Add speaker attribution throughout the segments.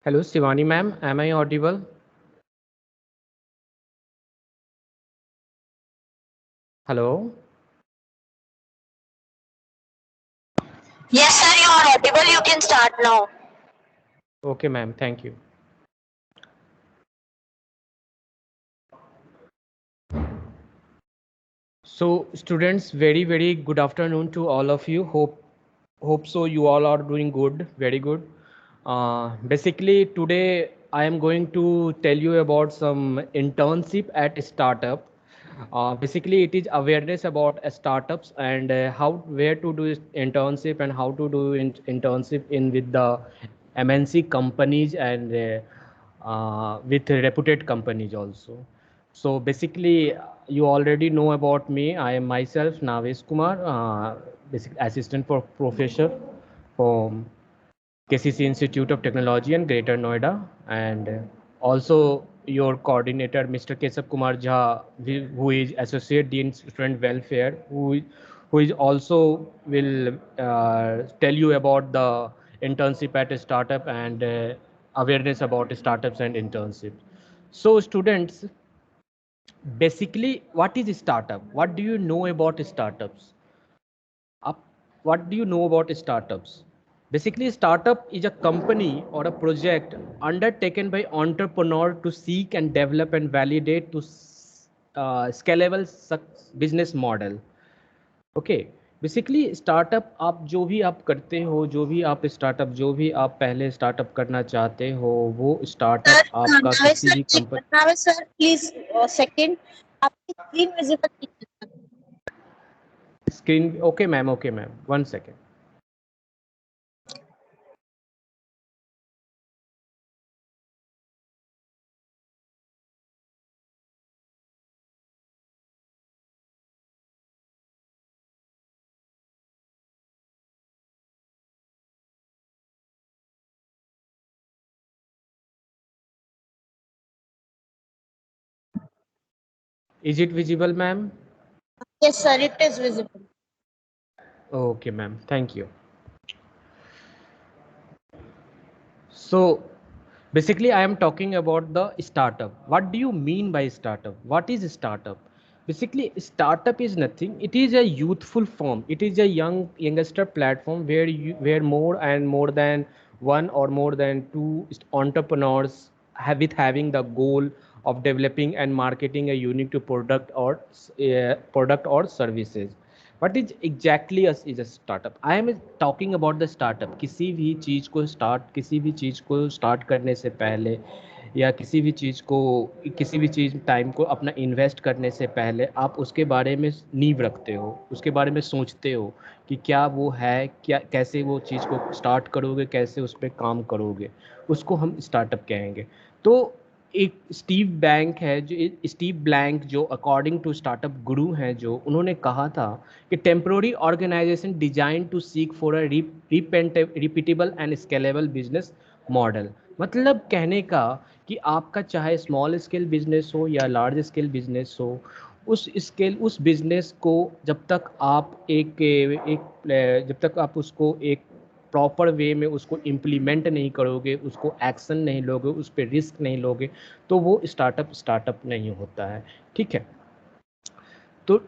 Speaker 1: Hello, Shivani ma'am. Am I audible? Hello.
Speaker 2: Yes, sir, you are audible. You can start now.
Speaker 1: Okay, ma'am. Thank you. So, students, very good afternoon to all of you. Hope so. You all are doing good. Very good. Basically, today I am going to tell you about some internship at startup. Basically, it is awareness about startups and how where to do internship and how to do internship in with the MNC companies and with reputed companies also. So basically, you already know about me. I am myself Navesh Kumar, basic assistant for professor from KCC Institute of Technology and Greater Noida, and also your coordinator, Mr. Kesab Kumar Jha, who is Associate Dean Student Welfare, who is also will tell you about the internship at a startup and awareness about startups and internships. So students, basically, what is a startup? What do you know about startups? Up, what do you know about startups? Basically, startup is a company or a project undertaken by entrepreneur to seek and develop and validate to scalable business model. Okay basically startup आप जो भी आप करते हो जो भी आप startup जो भी आप पहले स्टार्टअप करना चाहते हो वो
Speaker 2: Sir,
Speaker 1: स्टार्टअप आपका
Speaker 2: Navesh
Speaker 1: किसी
Speaker 2: sir,
Speaker 1: भी company
Speaker 2: Navesh sir, please second. आपकी स्क्रीन विजिबल नहीं है।
Speaker 1: Screen okay ma'am one second is it visible ma'am
Speaker 2: Yes, sir, it is visible.
Speaker 1: Okay ma'am thank you So basically, I am talking about the startup. What do you mean by startup? What is startup? Basically, startup is nothing. It is a youthful form. It is a youngster platform where more and more than one or more than two entrepreneurs have with having the goal of developing and marketing a unique to product or services. What is exactly is a startup? I am talking about the startup. किसी भी चीज़ को start करने से पहले या किसी भी चीज़ time को अपना इन्वेस्ट करने से पहले आप उसके बारे में नींव रखते हो, उसके बारे में सोचते हो कि क्या वो है, क्या कैसे वो चीज़ को स्टार्ट करोगे, कैसे उस पे काम करोगे, उसको हम स्टार्टअप कहेंगे। तो एक स्टीव ब्लैंक जो अकॉर्डिंग टू स्टार्टअप गुरु हैं, जो उन्होंने कहा था कि temporary organisation design to seek for a repeatable and scalable business model. मतलब कहने का कि आपका चाहे स्मॉल स्केल बिजनेस हो या लार्ज स्केल बिजनेस हो, उस बिजनेस को जब तक आप जब तक आप उसको एक प्रॉपर वे में उसको इम्प्लीमेंट नहीं करोगे, उसको एक्शन नहीं लोगे, उस पर रिस्क नहीं लोगे, तो वो स्टार्टअप नहीं होता है। ठीक है, तो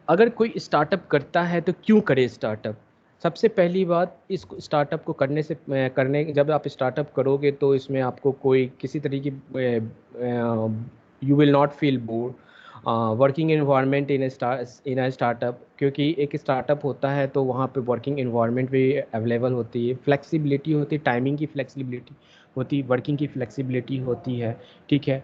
Speaker 1: अगर कोई स्टार्टअप करता है तो क्यों करे स्टार्टअप? सबसे पहली बात, इस स्टार्टअप को करने जब आप स्टार्टअप करोगे तो इसमें आपको कोई किसी तरीके you will not feel bore working environment in a startup, क्योंकि एक स्टार्टअप होता है तो वहाँ पे वर्किंग इन्वायरमेंट भी अवेलेबल होती है, फ्लेक्सिबिलिटी होती है, टाइमिंग की फ्लेक्सिबिलिटी होती है, वर्किंग की फ्लेक्सिबिलिटी होती है। ठीक है,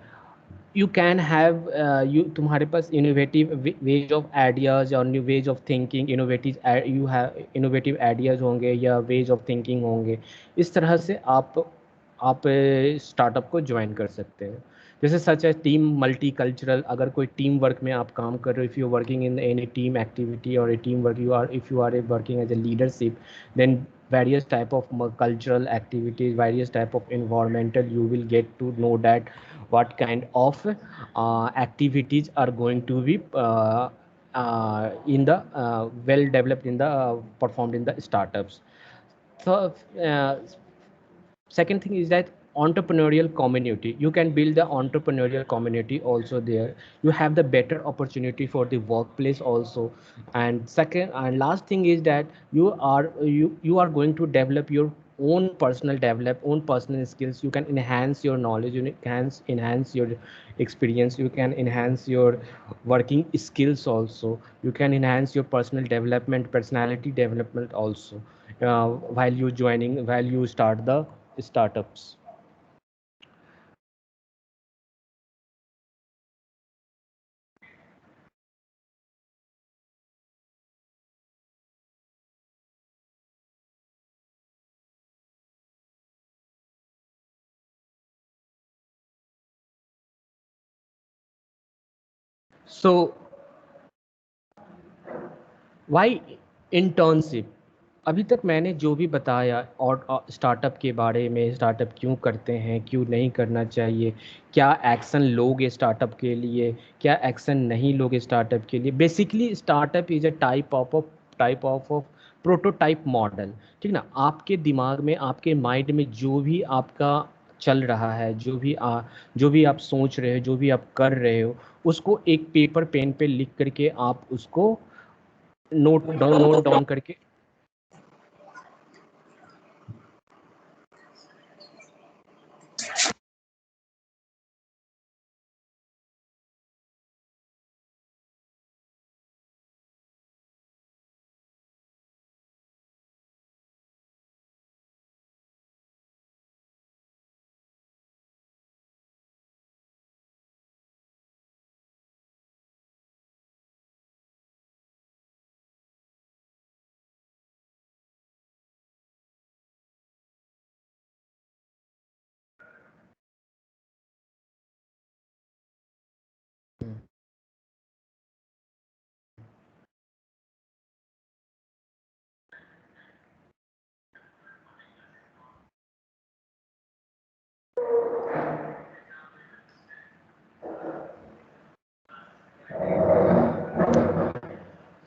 Speaker 1: यू कैन हैव यू तुम्हारे पास इनोवेटिव वेज ऑफ आइडियाज और new ways of thinking, you have innovative ideas होंगे या वेज ऑफ थिंकिंग होंगे। इस तरह से आप स्टार्टअप को ज्वाइन कर सकते हैं। जैसे सच है टीम मल्टी कल्चरल, अगर कोई टीम वर्क में आप काम कर रहे हो, if you working in any team activity और a team work, you are if you are working as a leadership, then various type of cultural activities, various type of environmental, you will get to know that what kind of activities are going to be in the well developed in the performed in the startups. So second thing is that entrepreneurial community. You can build the entrepreneurial community also there. You have the better opportunity for the workplace also. And second and last thing is that you are going to develop your own personal skills. You can enhance your knowledge, you can enhance your experience, you can enhance your working skills also, you can enhance your personal development, personality development also, while you start the startups. So why internship, अभी तक मैंने जो भी बताया और startup के बारे में, स्टार्टअप क्यों करते हैं, क्यों नहीं करना चाहिए, क्या एक्शन लोगे स्टार्टअप के लिए, क्या एक्शन नहीं लोगे स्टार्टअप के लिए। Basically startup is a type of prototype model. ठीक ना, आपके दिमाग में, आपके माइंड में जो भी आपका चल रहा है, जो भी आप सोच रहे हो, जो भी आप कर रहे हो, उसको एक पेपर पेन पे लिख करके आप उसको नोट डाउन करके।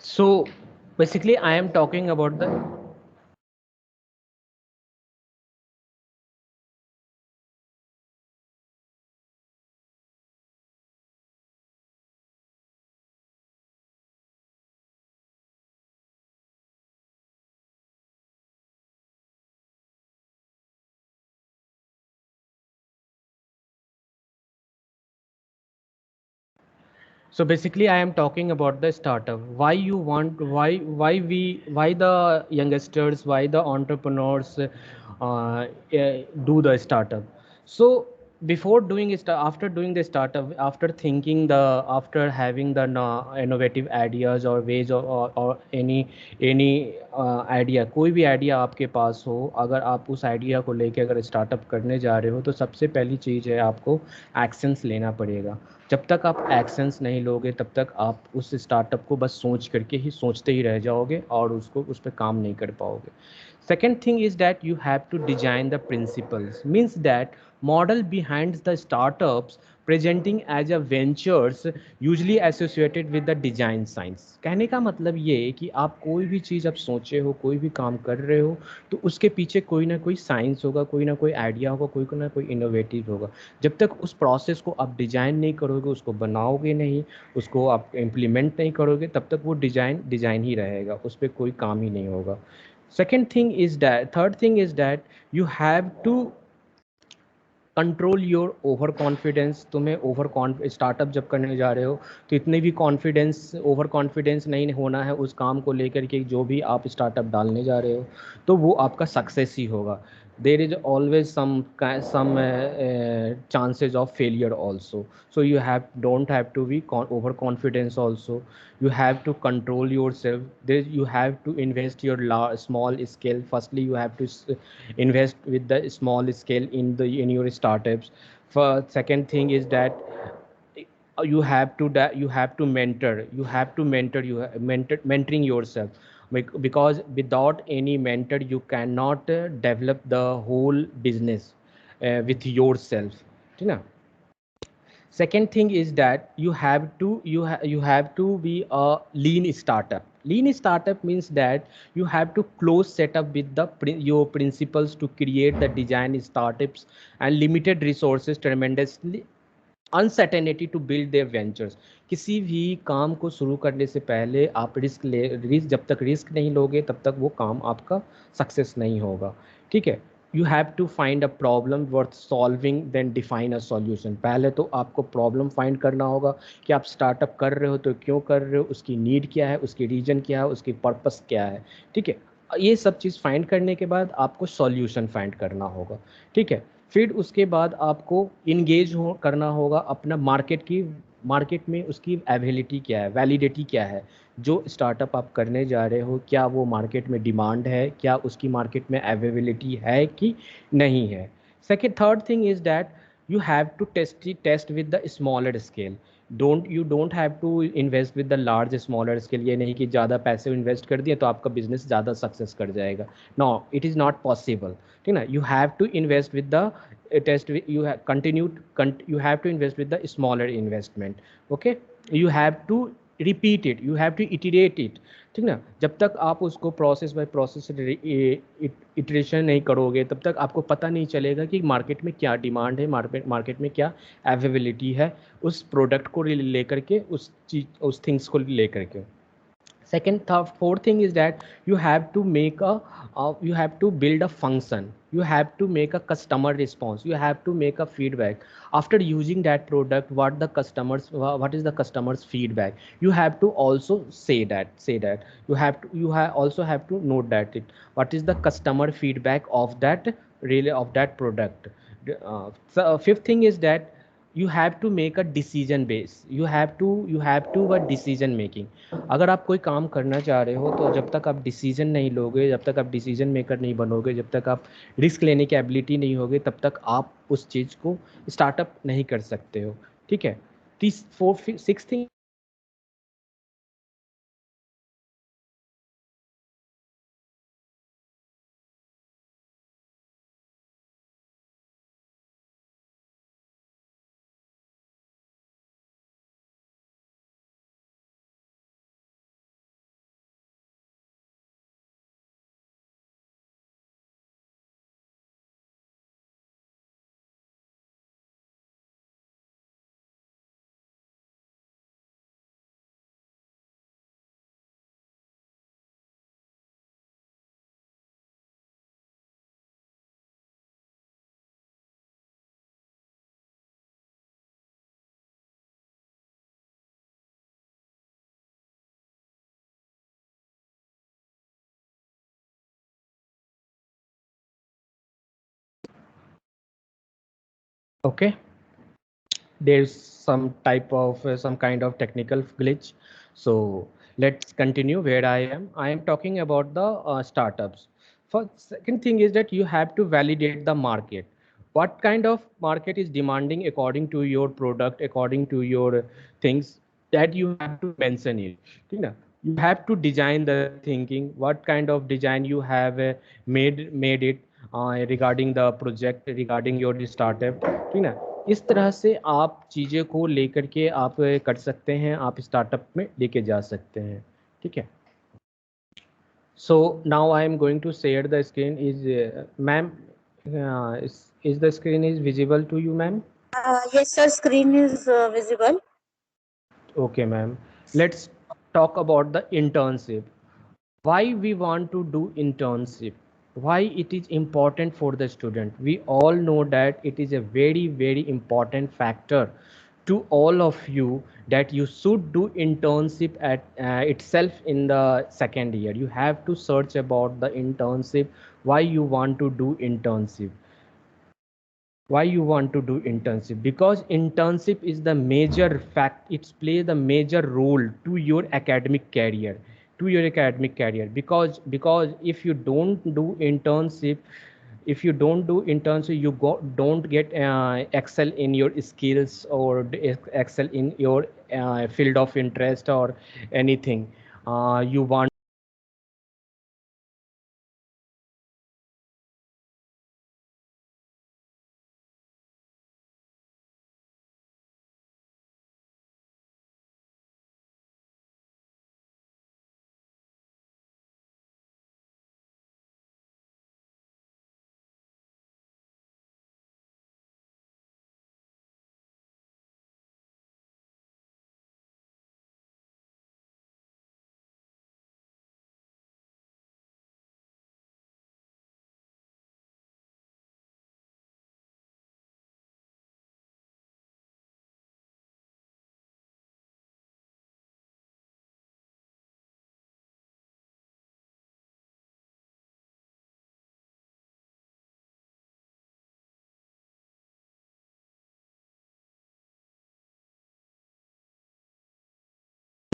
Speaker 1: So basically, I am talking about the. So basically, I am talking about the startup. Why you want? Why the youngsters? Why the entrepreneurs do the startup? So before doing it, after doing the startup, after thinking the, after having the innovative ideas or ways, or any idea, कोई भी idea आपके पास हो, अगर आप उस idea को लेके अगर स्टार्टअप करने जा रहे हो, तो सबसे पहली चीज़ है आपको एक्शंस लेना पड़ेगा। जब तक आप एक्शंस नहीं लोगे, तब तक आप उस स्टार्टअप को बस सोच करके ही सोचते ही रह जाओगे और उसको उस पर काम नहीं कर पाओगे। Second thing is that you have to design the principles, means that model behind the startups presenting as a ventures usually associated with the design science। कहने का मतलब ये है कि आप कोई भी चीज़ आप सोचे हो, कोई भी काम कर रहे हो, तो उसके पीछे कोई ना कोई साइंस होगा, कोई ना कोई आइडिया होगा, कोई ना कोई इनोवेटिव होगा। जब तक उस प्रोसेस को आप डिज़ाइन नहीं करोगे, उसको बनाओगे नहीं, उसको आप इम्प्लीमेंट नहीं करोगे, तब तक वो डिज़ाइन डिज़ाइन ही रहेगा, उस पर कोई काम ही नहीं होगा। Third thing is that you have to control your over confidence. तुम्हें स्टार्टअप जब करने जा रहे हो, तो इतने भी ओवर कॉन्फिडेंस नहीं होना है उस काम को लेकर के, जो भी आप स्टार्टअप डालने जा रहे हो, तो वो आपका सक्सेस ही होगा। There is always some chances of failure also. So you have don't have to be overconfidence also. You have to control yourself. You have to invest your small scale. Firstly, you have to invest with the small scale in your startups. For second thing is that you have to mentoring yourself, because without any mentor you cannot develop the whole business with yourself, ठीक ना। Second thing is that you have to be a lean startup, Lean startup means that you have to close setup with the your principles to create the design startups and limited resources tremendously uncertainty to build their ventures. किसी भी काम को शुरू करने से पहले आप risk जब तक रिस्क नहीं लोगे तब तक वो काम आपका सक्सेस नहीं होगा। ठीक है, you have to find a problem worth solving then define a solution. पहले तो आपको प्रॉब्लम फाइंड करना होगा कि आप स्टार्टअप कर रहे हो तो क्यों कर रहे हो, उसकी नीड क्या है, उसकी रीजन क्या है, उसकी पर्पस क्या है। ठीक है, ये सब चीज़ फाइंड करने के बाद आपको सॉल्यूशन फाइंड करना होगा। ठीक है, फिर उसके बाद आपको इंगेज हो करना होगा अपना मार्केट में उसकी एबिलिटी क्या है, वैलिडिटी क्या है। जो स्टार्टअप आप करने जा रहे हो क्या वो मार्केट में डिमांड है, क्या उसकी मार्केट में अवेलेबिलिटी है कि नहीं है। Second third thing is that you have to test with the smaller scale. Don't have to invest with the large smaller scale। ये नहीं कि ज़्यादा पैसे इन्वेस्ट कर दिए तो आपका बिजनेस ज़्यादा सक्सेस कर जाएगा। No, it is not possible. ठीक ना, you have to invest with the test, you have continued, you have to invest with the smaller investment. Okay, you have to repeat it, you have to iterate it. ठीक ना, जब तक आप उसको process by process iteration नहीं करोगे तब तक आपको पता नहीं चलेगा कि मार्केट में क्या डिमांड है, मार्केट में क्या अवेलेबिलिटी है उस प्रोडक्ट को लेकर के, उस चीज उस थिंग्स को लेकर के। Second, third, fourth thing is that you have to make a you have to build a function, you have to make a customer response, you have to make a feedback after using that product. What is the customers feedback, you have to also say that you have to, also have to note that it what is the customer feedback of that, really, of that product. Fifth thing is that you have to make a decision base, you have to a decision making। अगर आप कोई काम करना चाह रहे हो तो जब तक आप डिसीजन नहीं लोगे, जब तक आप डिसीजन मेकर नहीं बनोगे, जब तक आप रिस्क लेने की एबिलिटी नहीं होगी तब तक आप उस चीज़ को स्टार्टअप नहीं कर सकते हो। ठीक है, तीस fourth six thing. Okay, there's some kind of technical glitch, so let's continue where I am talking about the startups. First, second thing is that you have to validate the market. What kind of market is demanding according to your product, according to your things, that you have to mention it। ठीक ना, you have to design the thinking, what kind of design you have made it regarding the project, regarding your startup। ठीक ना, इस तरह से आप चीज़ें को लेकर के आप कर सकते हैं, आप स्टार्टअप में लेके जा सकते हैं। ठीक है, so now I am going to share the screen. Is ma'am, is the screen is visible to you ma'am?
Speaker 2: Yes, sir. Screen is visible.
Speaker 1: Okay ma'am, let's talk about the internship. Why we want to do internship, why it is important for the student? We all know that it is a very important factor to all of you, that you should do internship at itself in the second year. You have to search about the internship, why you want to do internship, why you want to do internship, because internship is the major fact, it plays the major role to your academic career, because if you don't do internship, if you don't do internship, you don't get excel in your skills or excel in your field of interest or anything you want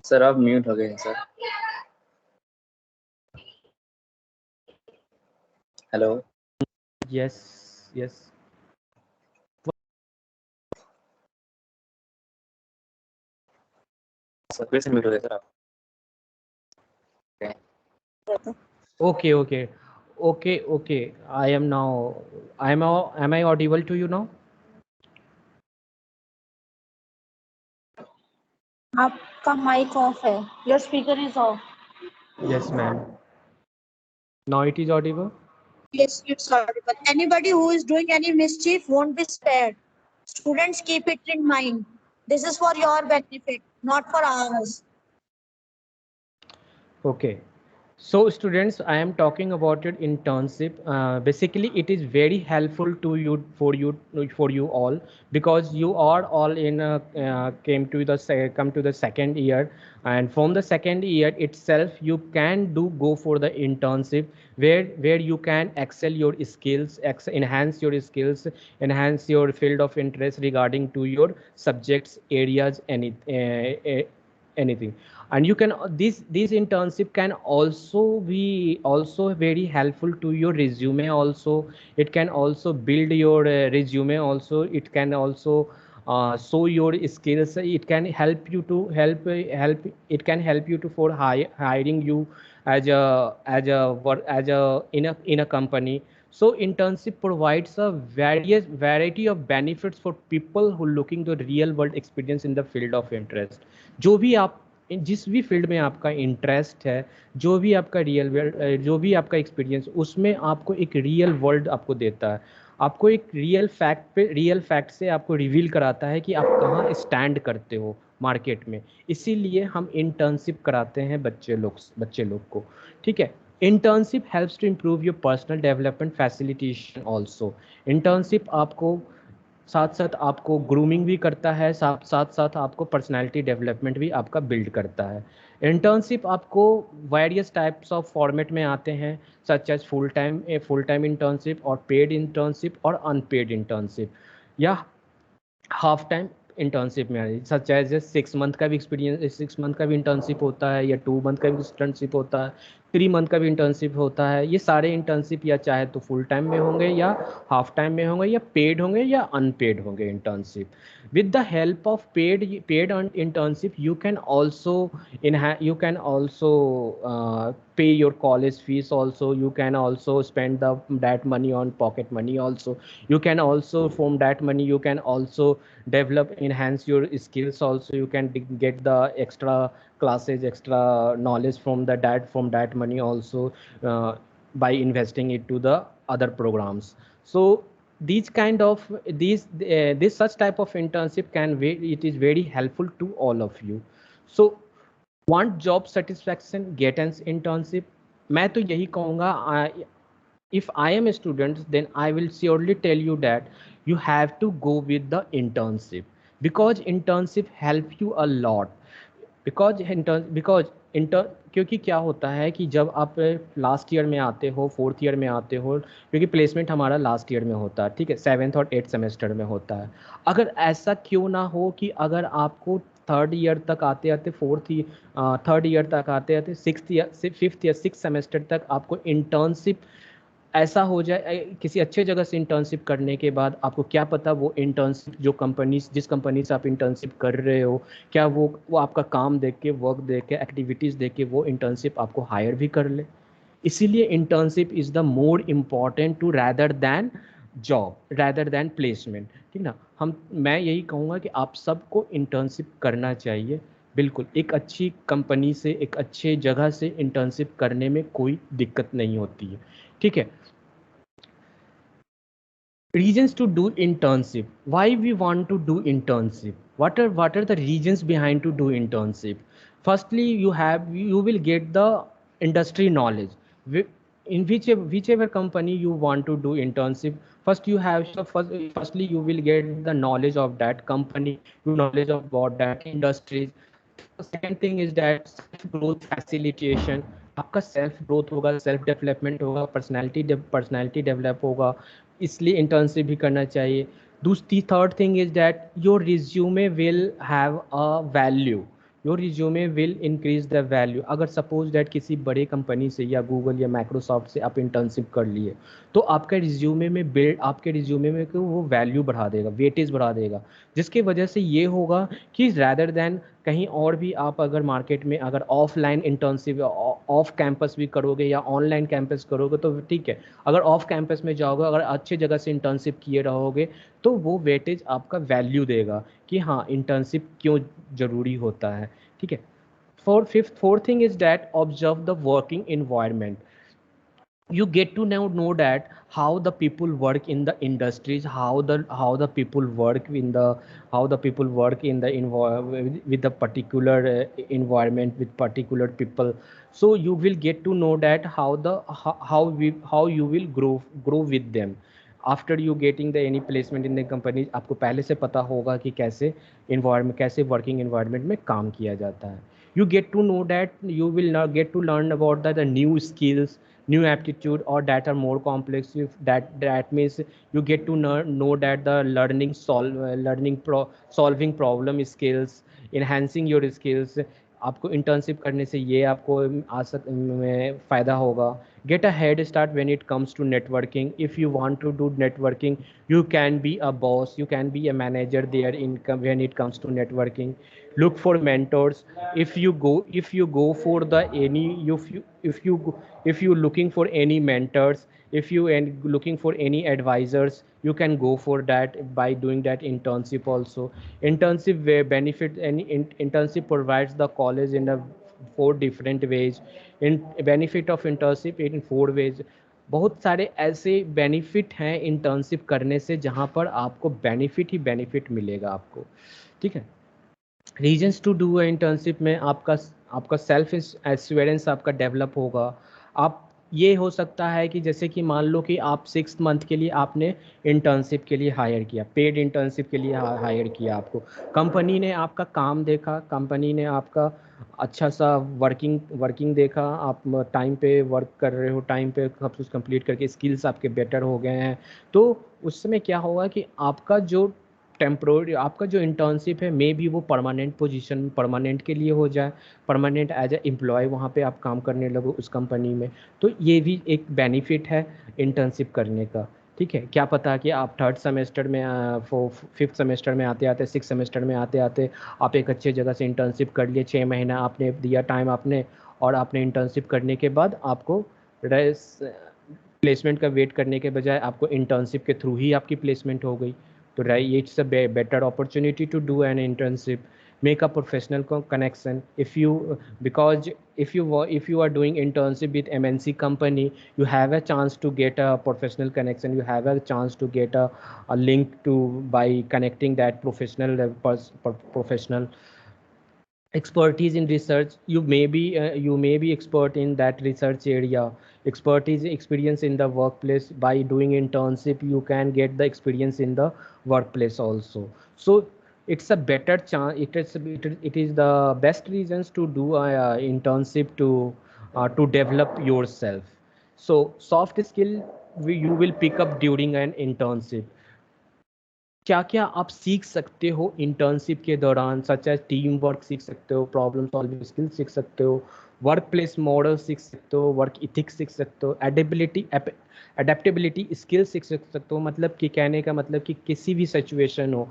Speaker 3: sir आप mute हो गए हैं sir. Hello.
Speaker 1: Yes, yes.
Speaker 3: Sir फिर से mute हो गए sir आप।
Speaker 1: Okay, okay, okay, okay. I am now. Am I audible to you now?
Speaker 2: आपका माइक ऑफ है. Your speaker is off.
Speaker 1: Yes, ma'am. Now it is audible.
Speaker 2: Yes, it's audible. Anybody who is doing any mischief won't be spared. Students, keep it in mind. This is for your benefit, not for ours.
Speaker 1: Okay. So students, I am talking about your internship. Basically, it is very helpful to you for you all, because you are all in come to the second year, and from the second year itself you can go for the internship, where you can excel your skills, enhance your skills, enhance your field of interest regarding to your subjects areas, anything. And you can this internship can also be also very helpful to your resume also. It can also build your resume also. It can also show your skills. It can help you to help it can help you to for hiring you as a in a company. So internship provides a various variety of benefits for people who looking the real world experience in the field of interest. जो भी आप जिस भी field में आपका interest है, जो भी आपका रियल वर्ल्ड, जो भी आपका एक्सपीरियंस, उसमें आपको एक रियल वर्ल्ड आपको देता है, आपको एक रियल फैक्ट से आपको रिवील कराता है कि आप कहाँ स्टैंड करते हो मार्केट में। इसीलिए हम इंटर्नशिप कराते हैं बच्चे लोग को। ठीक है। Internship helps to improve your personal development facilitation also. Internship आपको साथ साथ आपको ग्रूमिंग भी करता है, साथ साथ आपको पर्सनालिटी डेवलपमेंट भी आपका बिल्ड करता है। इंटर्नशिप आपको वेरियस टाइप्स ऑफ फॉर्मेट में आते हैं, such as full time internship और पेड इंटर्नशिप और अनपेड इंटर्नशिप, या हाफ टाइम इंटर्नशिप में आ रही, सच एज 6 मंथ का भी एक्सपीरियंस, 6 मंथ का भी इंटर्नशिप होता है, या 2 मंथ का भी इंटर्नशिप होता है, 3 मंथ का भी इंटर्नशिप होता है। ये सारे इंटर्नशिप या चाहे तो फुल टाइम में होंगे, या हाफ टाइम में होंगे, या पेड होंगे, या अनपेड होंगे internship. With the help of paid internship you can also pay your college fees also. You can also spend that money on pocket money also. You can also from that money you can also develop, enhance your skills also. You can get the extra classes, extra knowledge from that money also, by investing it to the other programs. So these kind of this such type of internship it is very helpful to all of you. So want job satisfaction, get an internship. मैं तो यही कहूँगा, if I am a student, then I will surely tell you that you have to go with the internship, because internship help you a lot. Because क्योंकि क्या होता है कि जब आप लास्ट ईयर में आते हो, फोर्थ ईयर में आते हो, क्योंकि प्लेसमेंट हमारा लास्ट ईयर में होता है, ठीक है, 7th और 8th सेमेस्टर में होता है। अगर ऐसा क्यों ना हो कि अगर आपको थर्ड ईयर तक आते आते थर्ड ईयर तक आते आते 5th या 6th सेमेस्टर तक आपको इंटर्नशिप ऐसा हो जाए, किसी अच्छे जगह से इंटर्नशिप करने के बाद आपको क्या पता वो इंटर्नशिप जिस कंपनी से आप इंटर्नशिप कर रहे हो, क्या वो आपका काम देख के, वर्क देख के, एक्टिविटीज़ देख के वो इंटर्नशिप आपको हायर भी कर ले। इसीलिए internship is the more important to rather than placement. ठीक ना। मैं यही कहूँगा कि आप सबको इंटर्नशिप करना चाहिए। बिल्कुल, एक अच्छी कंपनी से, एक अच्छे जगह से इंटर्नशिप करने में कोई दिक्कत नहीं होती है। ठीक है। Reasons to do internship. Why we want to do internship? What are the reasons behind to do internship? Firstly, you will get the industry knowledge. In whichever company you want to do internship, firstly you will get the knowledge of that company, knowledge about that industries. Second thing is that self growth facilitation. आपका self growth होगा, self development होगा, personality develop होगा, इसलिए internship भी करना चाहिए। दूसरी third thing is that your resume will have a value. Your resume will increase the value. अगर सपोज दैट किसी बड़े कंपनी से या गूगल या माइक्रोसॉफ्ट से आप इंटर्नशिप कर लिए, तो आपका रिज्यूमे में बिल्ड आपके रिज्यूमे में को वो वैल्यू बढ़ा देगा, वेटेज बढ़ा देगा, जिसकी वजह से ये होगा कि रैदर देन कहीं और भी आप अगर मार्केट में अगर ऑफलाइन इंटर्नशिप ऑफ कैंपस भी करोगे या ऑनलाइन कैंपस करोगे तो ठीक है, अगर ऑफ कैंपस में जाओगे, अगर अच्छी जगह से इंटर्नशिप किए रहोगे, तो वो वेटेज आपका वैल्यू देगा कि हाँ इंटर्नशिप क्यों ज़रूरी होता है। ठीक है। Fourth thing is that observe the working environment. You get to know that how the people work in the industries, how the people work in the how the people work in the with the particular environment with particular people. So you will get to know that how you will grow with them after you getting the any placement in the company। आपको पहले से पता होगा कि कैसे environment, कैसे working environment में काम किया जाता है। You get to know that you will now get to learn about the new skills, new aptitude, or that are more complex. If that means you get to know that the solving problem skills, enhancing your skills। आपको internship करने से ये आपको में फ़ायदा होगा। Get a head start when it comes to networking. If you want to do networking, you can be a boss, you can be a manager there in when it comes to networking। Look for mentors। If you go for the any if you looking for any mentors, if you and looking for any advisors, you can go for that by doing that internship also। Internship where benefit any internship provides the college in a four different ways। in benefit of internship in four ways। बहुत सारे ऐसे benefit हैं internship करने से जहाँ पर आपको benefit ही benefit मिलेगा आपको। ठीक है। रीजन्स टू डू इंटर्नशिप में आपका आपका सेल्फ एश्योरेंस आपका डेवलप होगा। आप ये हो सकता है कि जैसे कि मान लो कि आप 6 मंथ के लिए आपने इंटर्नशिप के लिए हायर किया, पेड इंटर्नशिप के लिए हायर किया आपको। कंपनी ने आपका काम देखा, कंपनी ने आपका अच्छा सा वर्किंग वर्किंग देखा, आप टाइम पे वर्क कर रहे हो, टाइम पे सब कुछ कंप्लीट करके स्किल्स आपके बेटर हो गए हैं, तो उस समय क्या होगा कि आपका जो टेम्प्रोरी आपका जो इंटर्नशिप है मे भी वो परमानेंट पोजीशन परमानेंट के लिए हो जाए, परमानेंट एज ए एम्प्लॉय वहाँ पे आप काम करने लगो उस कंपनी में। तो ये भी एक बेनिफिट है इंटर्नशिप करने का। ठीक है। क्या पता कि आप थर्ड सेमेस्टर में फिफ्थ सेमेस्टर में आते आते सिक्स सेमेस्टर में आते आते आप एक अच्छी जगह से इंटर्नशिप कर लिए, 6 महीना आपने दिया टाइम आपने, और आपने इंटर्नशिप करने के बाद आपको प्लेसमेंट का वेट करने के बजाय आपको इंटर्नशिप के थ्रू ही आपकी प्लेसमेंट हो गई। तो right, it's a better opportunity to do an internship, make a professional connection। If you because if you are doing internship with MNC company, you have a chance to get a professional connection, you have a chance to get a link to by connecting that professional expertise in research। You may be expert in that research area, expertise experience in the workplace। By doing internship you can get the experience in the workplace also। So it's a better chance, it is the best reasons to do a internship to develop yourself। So soft skill you will pick up during an internship। क्या क्या आप सीख सकते हो internship के दौरान, such as team work सीख सकते हो, प्रॉब्लम सॉल्विंग स्किल सीख सकते हो, वर्क प्लेस मॉडल सीख सकते हो, वर्क इथिक्स सीख सकते हो, अडेप्टेबिलिटी स्किल सीख सकते हो। मतलब कि कहने का मतलब कि किसी भी सिचुएशन हो,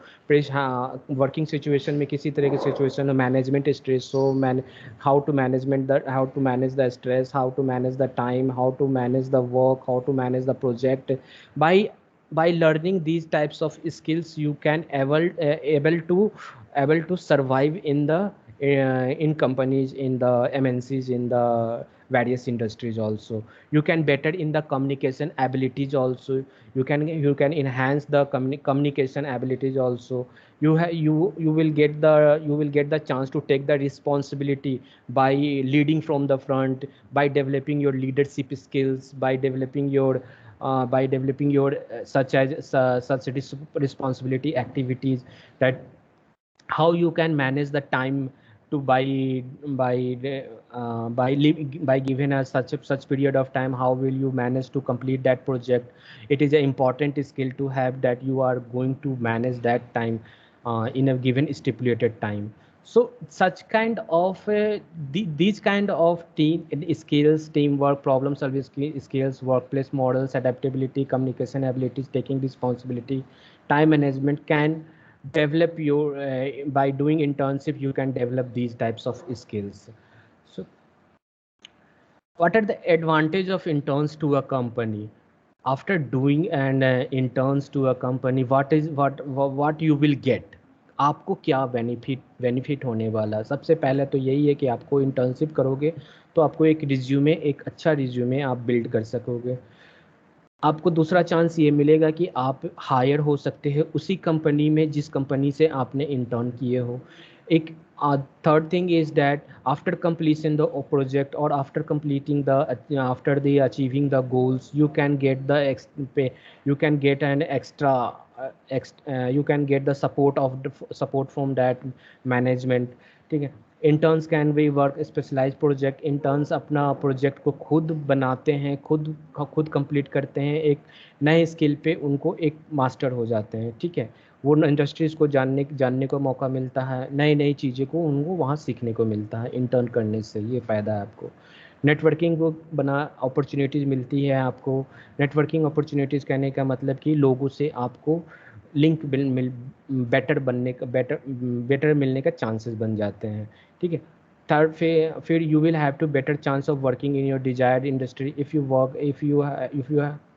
Speaker 1: हाँ वर्किंग सिचुएशन में किसी तरह की सिचुएशन हो, मैनेजमेंट स्ट्रेस हो, how to manage the stress, how to manage the time, how to manage the work, how to manage the project. By learning these types of skills you can able to survive in the in companies, in the MNCs, in the various industries also। You can better in the communication abilities also, you can enhance the communication abilities also। You will get the chance to take the responsibility by leading from the front, by developing your leadership skills, by developing your such responsibility activities, that how you can manage the time to by given a such period of time, how will you manage to complete that project? It is an important skill to have, that you are going to manage that time in a given stipulated time। So such kind of these kind of team skills, teamwork, problem solving skills, workplace models, adaptability, communication abilities, taking responsibility, time management can develop your by doing internship you can develop these types of skills. So what are the advantage of interns to a company? After doing an interns to a company, what you will get? आपको क्या benefit होने वाला? सबसे पहले तो यही है कि आपको इंटर्नशिप करोगे तो आपको एक रिज्यूमे, एक अच्छा रिज्यूमे आप बिल्ड कर सकोगे। आपको दूसरा चांस ये मिलेगा कि आप हायर हो सकते हैं उसी कंपनी में जिस कंपनी से आपने इंटर्न किए हो। एक third thing is that after completion the project or after the achieving the goals you can get the you can get an extra you can get the support from that management। ठीक है। Interns can be work specialise project. इंटर्न्स अपना project को खुद बनाते हैं, खुद complete करते हैं, एक नए स्किल पे उनको एक मास्टर हो जाते हैं। ठीक है। वो इंडस्ट्रीज़ को जानने को मौका मिलता है, नई नई चीज़ें को उनको वहाँ सीखने को मिलता है इंटर्न करने से। ये फ़ायदा है आपको। नेटवर्किंग को बना अपॉर्चुनिटीज़ मिलती है आपको। नेटवर्किंग अपॉर्चुनिटीज़ कहने का मतलब कि लोगों से आपको लिंक मिल बेटर बनने का बेटर मिलने का चांसेस बन जाते हैं। ठीक है। थर्ड, फिर you will have to better chance of working in your desired industry if you work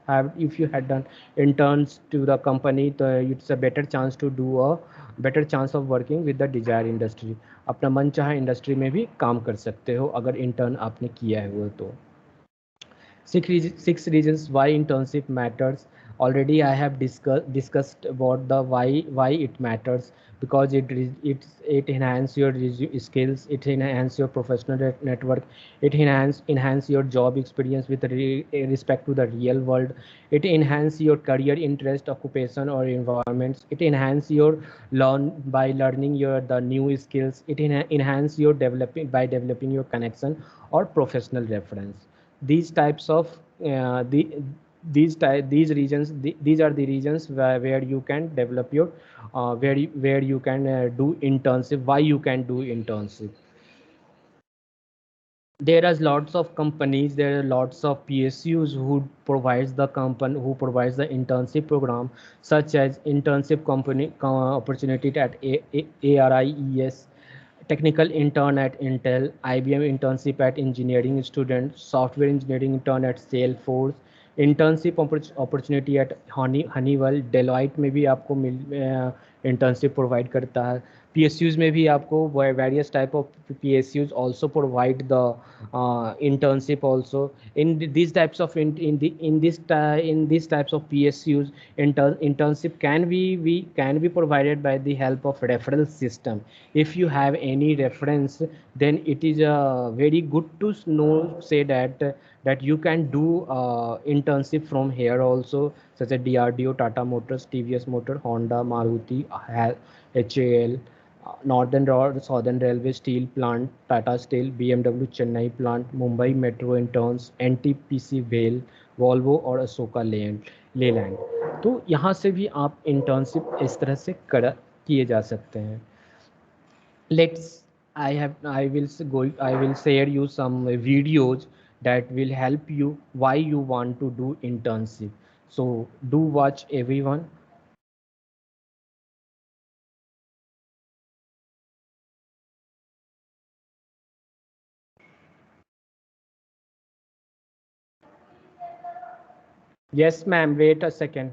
Speaker 1: if you had done interns to the company तो it's a better chance to do a better chance of working with the desired industry। अपना मन चाहा industry में भी काम कर सकते हो अगर इंटर्न आपने किया है वो तो। Six reasons why internship matters. Already I have discussed about the why it matters, because it enhance your skills, it enhance your professional network, it enhance your job experience with respect to the real world, it enhance your career interest, occupation or environments, it enhance your learning your the new skills, it enhance your developing your connection or professional reference। These types of these regions these are the regions where you can develop your where you can do internship, why you can do internship। There are lots of companies, there are lots of PSUs who provides the internship program, such as internship company opportunity at ARIES, technical intern at Intel, IBM internship at engineering student, software engineering intern at Salesforce, internship opportunity eight Honeywell, Deloitte में भी आपको internship provide करता है। PSUs में भी आपको various type of PSUs also provide the internship also। In these types of in these types of PSUs, internship can be provided by the help of referral system। If you have any reference, then it is very good to know say that you can do internship from here also, such as DRDO, Tata Motors, TVS Motor, Honda, Maruti, HAL, Northern Road, Southern Railway Steel Plant, Tata Steel, BMW Chennai Plant, Mumbai Metro interns, NTPC Vale, Volvo और अशोका लेलैंड। तो यहाँ से भी आप internship इस तरह से किए जा सकते हैं। Let's I will share you some videos that will help you why you want to do internship, so do watch everyone। Yes ma'am, wait a second।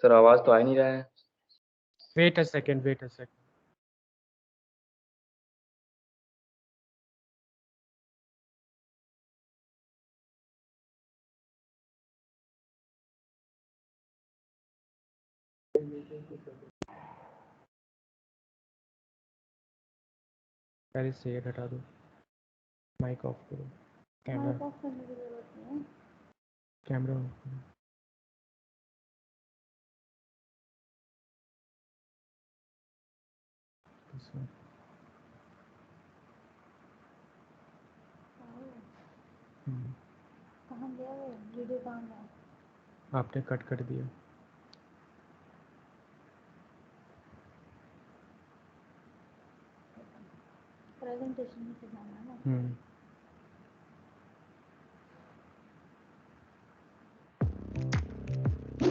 Speaker 3: Sir आवाज तो आ ही नहीं रहा है।
Speaker 1: Wait a second, wait a second. पहले share हटा दो, mic off करो, camera camera off करो। इसमें।
Speaker 4: कहाँ गया वो वीडियो? कहाँ गया?
Speaker 1: आपने कट कर दिया।
Speaker 4: प्रेजेंटेशन में से जाना है ना।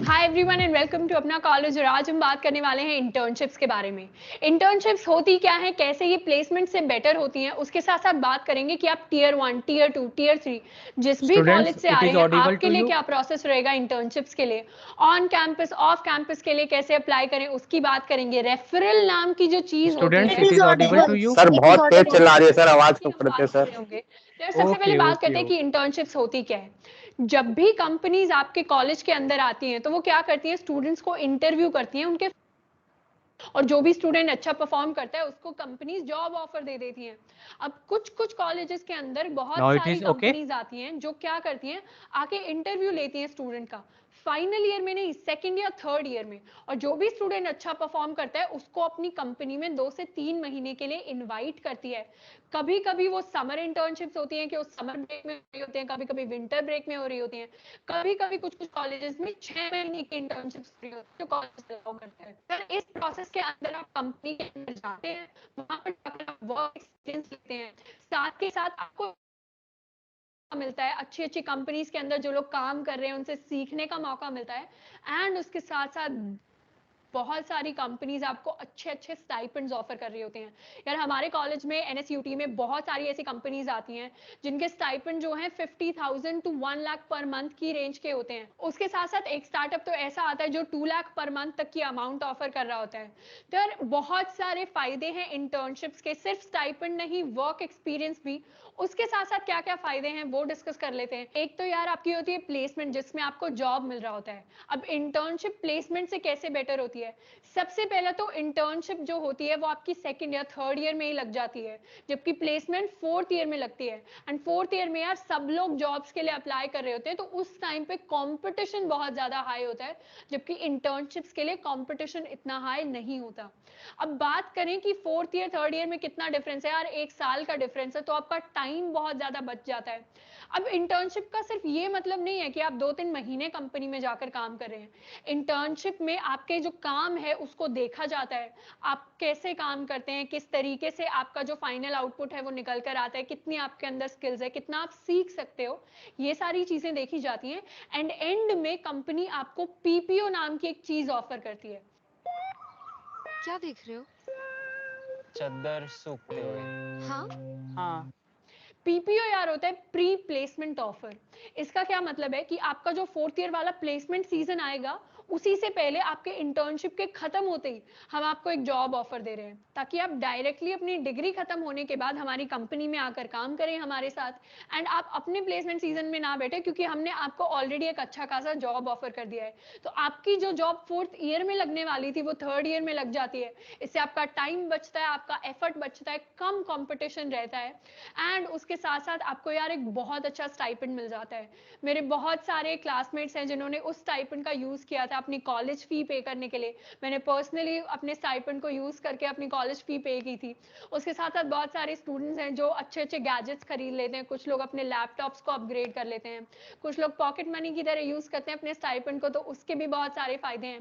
Speaker 4: Hi everyone and welcome to अपना कॉलेज। और आज हम बात करने वाले हैं इंटर्नशिप्स के बारे में। इंटर्नशिप्स होती क्या है, कैसे ये प्लेसमेंट से बेटर होती हैं, उसके साथ साथ बात करेंगे कि आप टियर 1, टियर 2, टियर 3 जिस भी कॉलेज से आ रहे हैं आपके लिए क्या प्रोसेस रहेगा इंटर्नशिप्स के लिए, ऑन कैंपस ऑफ कैंपस के लिए कैसे अप्लाई करें उसकी बात करेंगे। रेफरल नाम की जो चीज होती है,
Speaker 3: सर बहुत तेज चला रही है सर, आवाज कम करते हैं सर।
Speaker 4: सबसे पहले बात करते हैं कि इंटर्नशिप्स होती क्या है। जब भी कंपनीज आपके कॉलेज के अंदर आती हैं तो वो क्या करती हैं, स्टूडेंट्स को इंटरव्यू करती हैं उनके, और जो भी स्टूडेंट अच्छा परफॉर्म करता है उसको कंपनीज जॉब ऑफर दे देती हैं। अब कुछ कुछ कॉलेजेस के अंदर बहुत सारी कंपनीज आती हैं जो क्या करती हैं, आके इंटरव्यू लेती हैं स्टूडेंट का, फाइनल ईयर में नहीं, सेकंड या थर्ड ईयर में। और जो भी स्टूडेंट अच्छा परफॉर्म करता है उसको अपनी कंपनी में 2 से 3 महीने के लिए इनवाइट करती है। कभी कभी वो समर इंटर्नशिप्स होती हैं कि वो समर ब्रेक में हो रही होती हैं, कभी कभी विंटर ब्रेक में हो रही होती हैं, कभी कभी कुछ कुछ कॉलेजेस में 6 महीने की इंटर्नशिप्स हो रही होती है जो कॉलेज अलाउ करते हैं। सर इस प्रोसेस के अंदर आप कंपनी के अंदर जाते हैं, वहां पर वर्क एक्सपीरियंस लेते हैं, साथ के साथ आपको मिलता है अच्छी अच्छी कंपनीज के अंदर जो लोग काम कर रहे हैं उनसे सीखने का मौका मिलता है। एंड उसके साथ साथ बहुत सारी कंपनीज आपको अच्छे अच्छे स्टाइपेंड्स ऑफर कर रही होती हैं। यार हमारे कॉलेज में एनएसयूटी में बहुत सारी ऐसी कंपनीज आती हैं जिनके स्टाइपेंड जो हैं 50,000 टू 1 लाख पर मंथ की रेंज के होते हैं। उसके साथ साथ एक स्टार्टअप तो ऐसा आता है जो 2 लाख पर मंथ तक की अमाउंट ऑफर कर रहा होता है। तो यार बहुत सारे फायदे हैं इंटर्नशिप्स के, सिर्फ स्टाइपेंड नहीं, वर्क एक्सपीरियंस भी। उसके साथ साथ क्या क्या फायदे हैं वो डिस्कस कर लेते हैं। एक तो यार आपकी होती है प्लेसमेंट जिसमें आपको जॉब मिल रहा होता है। अब इंटर्नशिप प्लेसमेंट से कैसे बेटर होती है, सबसे पहला तो इंटर्नशिप जो होती है वो आपकी सेकंड या थर्ड ईयर में ही लग जाती है, जबकि प्लेसमेंट फोर्थ ईयर में लगती है। एंड फोर्थ ईयर में यार सब लोग जॉब्स के लिए अप्लाई कर रहे होते हैं तो उस टाइम पे कंपटीशन बहुत ज्यादा हाई होता है, जबकि इंटर्नशिप्स के लिए कंपटीशन इतना हाई नहीं होता। अब बात करें कि फोर्थ ईयर थर्ड ईयर में कितना डिफरेंस है, यार 1 साल का डिफरेंस है, तो आपका टाइम बहुत ज्यादा बच जाता है। अब इंटर्नशिप का सिर्फ ये मतलब नहीं है कि आप 2-3 महीने कंपनी में जाकर काम कर रहे हैं। इंटर्नशिप में आपके जो काम है उसको देखा जाता है, आप कैसे काम करते हैं, किस तरीके से आपका जो फाइनल आउटपुट है वो निकल कर आता है, कितनी आपके अंदर स्किल्स है, कितना आप सीख सकते हो, ये सारी चीजें देखी जाती हैं। एंड एंड में कंपनी आपको पीपीओ नाम की एक चीज ऑफर करती है।
Speaker 5: क्या देख रहे हो?
Speaker 6: चद्दर सूखते हुए।
Speaker 5: हाँ।
Speaker 4: पीपीओ यार होता है प्री प्लेसमेंट ऑफर। इसका क्या मतलब है कि आपका जो फोर्थ ईयर वाला प्लेसमेंट सीजन आएगा उसी से पहले आपके इंटर्नशिप के खत्म होते ही हम आपको एक जॉब ऑफर दे रहे हैं, ताकि आप डायरेक्टली अपनी डिग्री खत्म होने के बाद हमारी कंपनी में आकर काम करें हमारे साथ। एंड आप अपने प्लेसमेंट सीजन में ना बैठे, क्योंकि हमने आपको ऑलरेडी एक अच्छा खासा जॉब ऑफर कर दिया है। तो आपकी जो जॉब फोर्थ ईयर में लगने वाली थी वो थर्ड ईयर में लग जाती है। इससे आपका टाइम बचता है, आपका एफर्ट बचता है, कम कॉम्पिटिशन रहता है। एंड उसके साथ साथ आपको यार एक बहुत अच्छा स्टाइपेंड मिल जाता है। मेरे बहुत सारे क्लासमेट्स हैं जिन्होंने उस स्टाइपेंड का यूज किया था अपनी कॉलेज फी पे करने के लिए। मैंने पर्सनली अपने स्टाइपेंड को यूज करके अपनी कॉलेज फी पे की थी। उसके साथ साथ बहुत सारे स्टूडेंट्स हैं जो अच्छे अच्छे गैजेट्स खरीद लेते हैं, कुछ लोग अपने लैपटॉप्स को अपग्रेड कर लेते हैं, कुछ लोग पॉकेट मनी की तरह यूज करते हैं अपने स्टाइपेंड को, तो उसके भी बहुत सारे फायदे हैं।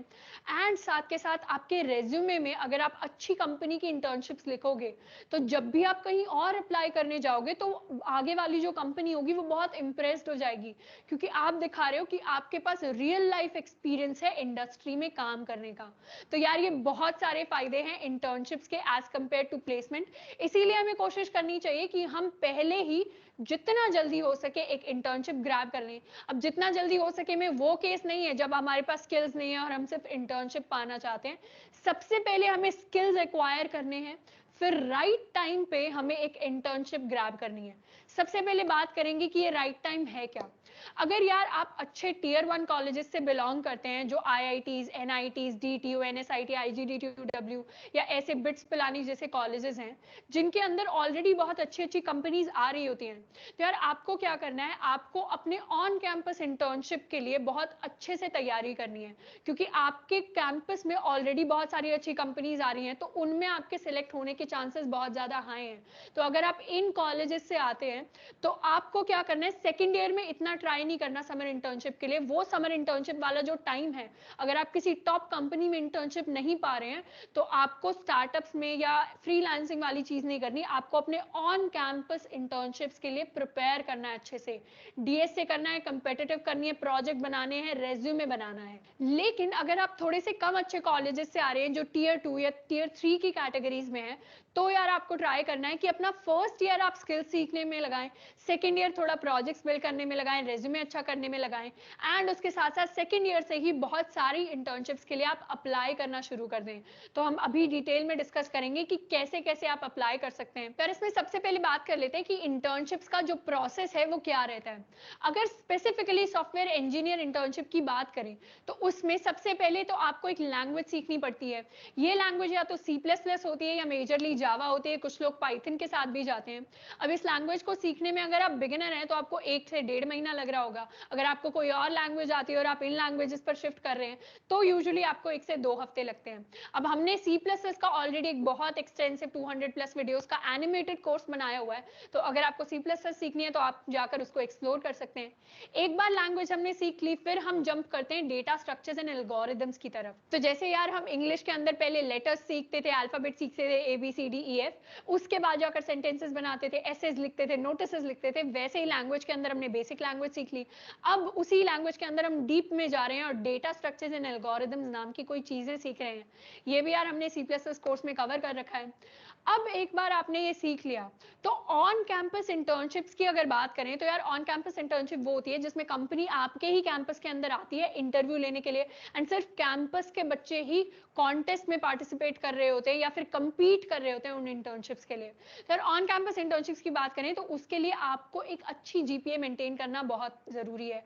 Speaker 4: एंड साथ के साथ आपके रेज्यूमे में अगर आप अच्छी कंपनी की इंटर्नशिप्स लिखोगे तो जब भी आप कहीं और अप्लाई करने जाओगे तो आगे वाली जो कंपनी होगी वो बहुत इंप्रेस्ड हो जाएगी, क्योंकि आप दिखा रहे हो कि आपके पास रियल लाइफ एक्सपीरियंस है है इंडस्ट्री में काम करने का। तो यार ये बहुत सारे फायदे हैं इंटर्नशिप्स के एज कंपेयर टू प्लेसमेंट। इसीलिए हमें कोशिश करनी चाहिए कि हम पहले ही जितना जल्दी हो सके एक इंटर्नशिप ग्रैब कर लें। अब जितना जल्दी हो सके में वो केस नहीं है जब हमारे पास स्किल्स नहीं है और हम सिर्फ इंटर्नशिप पाना चाहते हैं। सबसे पहले हमें स्किल्स एक्वायर करने हैं, फिर राइट टाइम पे हमें एक इंटर्नशिप ग्रैब करनी है। सबसे पहले बात करेंगे कि ये राइट टाइम है क्या। अगर यार आप अच्छे टियर 1 कॉलेजेस से बिलोंग करते हैं, जो आईआईटीज, एनआईटीज, डीटीयू, एनएसआईटी, आईजीडीटीयू या ऐसे बिट्स पिलानी जैसे कॉलेजेस हैं जिनके अंदर ऑलरेडी बहुत अच्छी अच्छी कंपनीज आ रही होती हैं, तो यार आपको क्या करना है, आपको अपने ऑन कैंपस इंटर्नशिप के लिए बहुत अच्छे से तैयारी करनी है, क्योंकि आपके कैंपस में ऑलरेडी बहुत सारी अच्छी कंपनीज आ रही हैं, तो उनमें आपके सिलेक्ट होने के चांसेस बहुत ज्यादा हाई हैं। तो अगर आप इन कॉलेजेस से आते हैं तो आपको क्या करना है, सेकेंड ईयर में इतना ट्राई नहीं करना समर इंटर्नशिप के लिए। वो समर इंटर्नशिप वाला जो टाइम है, अगर आप किसी टॉप कंपनी में इंटर्नशिप नहीं पा रहे हैं तो आपको स्टार्टअप्स में या फ्रीलांसिंग वाली चीज नहीं करनी, आपको अपने ऑन कैंपस इंटर्नशिप्स के लिए प्रिपेयर करना है, अच्छे से डीएसए करना है, कंपेटिटिव करनी है, प्रोजेक्ट बनाने हैं, रेज्यूमे बनाना है। लेकिन अगर आप थोड़े से कम अच्छे कॉलेजेस से आ रहे हैं जो टियर 2 या टियर 3 की कैटेगरीज में है, तो यार आपको ट्राई करना है कि अपना फर्स्ट ईयर आप स्किल सीखने में लगाएं, सेकेंड ईयर थोड़ा प्रोजेक्ट्स बिल्ड करने में लगाएं, रेज्यूमे अच्छा करने में लगाएं, एंड उसके साथ साथ सेकेंड ईयर से ही बहुत सारी इंटर्नशिप्स के लिए आप अप्लाई करना शुरू कर दें। तो हम अभी डिटेल में डिस्कस करेंगे कि कैसे कैसे आप अप्लाई कर सकते हैं। पर इसमें सबसे पहले बात कर लेते हैं कि इंटर्नशिप्स का जो प्रोसेस है वो क्या रहता है। अगर स्पेसिफिकली सॉफ्टवेयर इंजीनियर इंटर्नशिप की बात करें तो उसमें सबसे पहले तो आपको एक लैंग्वेज सीखनी पड़ती है। ये लैंग्वेज या तो C++ होती है या मेजरली जावा होती है, कुछ लोग पाइथन के साथ भी जाते हैं। अब इस लैंग्वेज को सीखने में अगर आप बिगिनर हैं तो आपको 1 से 1.5 महीना लग रहा होगा। अगर आपको कोई और लैंग्वेज आती है और आप इन लैंग्वेजेस पर शिफ्ट कर रहे हैं तो यूजुअली आपको 1 से 2 हफ्ते लगते हैं। अब हमने C++ का ऑलरेडी एक बहुत एक्सटेंसिव 200+ वीडियोस का एनिमेटेड कोर्स बनाया हुआ है, तो अगर आपको C++ सीखनी है तो आप जाकर उसको एक्सप्लोर कर सकते हैं। एक बार लैंग्वेज हमने सीख ली, फिर हम जंप करते हैं डेटा स्ट्रक्चर्स एंड एल्गोरिदम्स की तरफ। तो जैसे यार हम इंग्लिश के अंदर पहले लेटर्स सीखते थे, अल्फाबेट सीखते थे ABCDEF, उसके बाद जाकर सेंटेंसेस बनाते थे, एसेज लिखते थे, नोटिसेस लिखते थे, वैसे ही लैंग्वेज के अंदर हमने बेसिक लैंग्वेज सीख ली। अब उसी लैंग्वेज के अंदर हम डीप में जा रहे हैं और डेटा स्ट्रक्चर्स एंड एल्गोरिदम्स नाम की कोई चीजें सीख रहे हैं। ये भी यार हमने C++ कोर्स में कवर कर रखा है। अब एक बार आपने ये सीख लिया तो ऑन कैंपस इंटर्नशिप्स की अगर बात करें तो यार ऑन कैंपस इंटर्नशिप वो होती है जिसमें कंपनी आपके ही कैंपस के अंदर आती है इंटरव्यू लेने के लिए, एंड सिर्फ कैंपस के बच्चे ही कॉन्टेस्ट में पार्टिसिपेट कर रहे होते हैं या फिर कंपीट कर रहे होते हैं उन इंटर्नशिप्स के लिए। तो यार ऑन कैंपस इंटर्नशिप्स की बात करें तो उसके लिए आपको एक अच्छी GPA मेंटेन करना बहुत जरूरी है।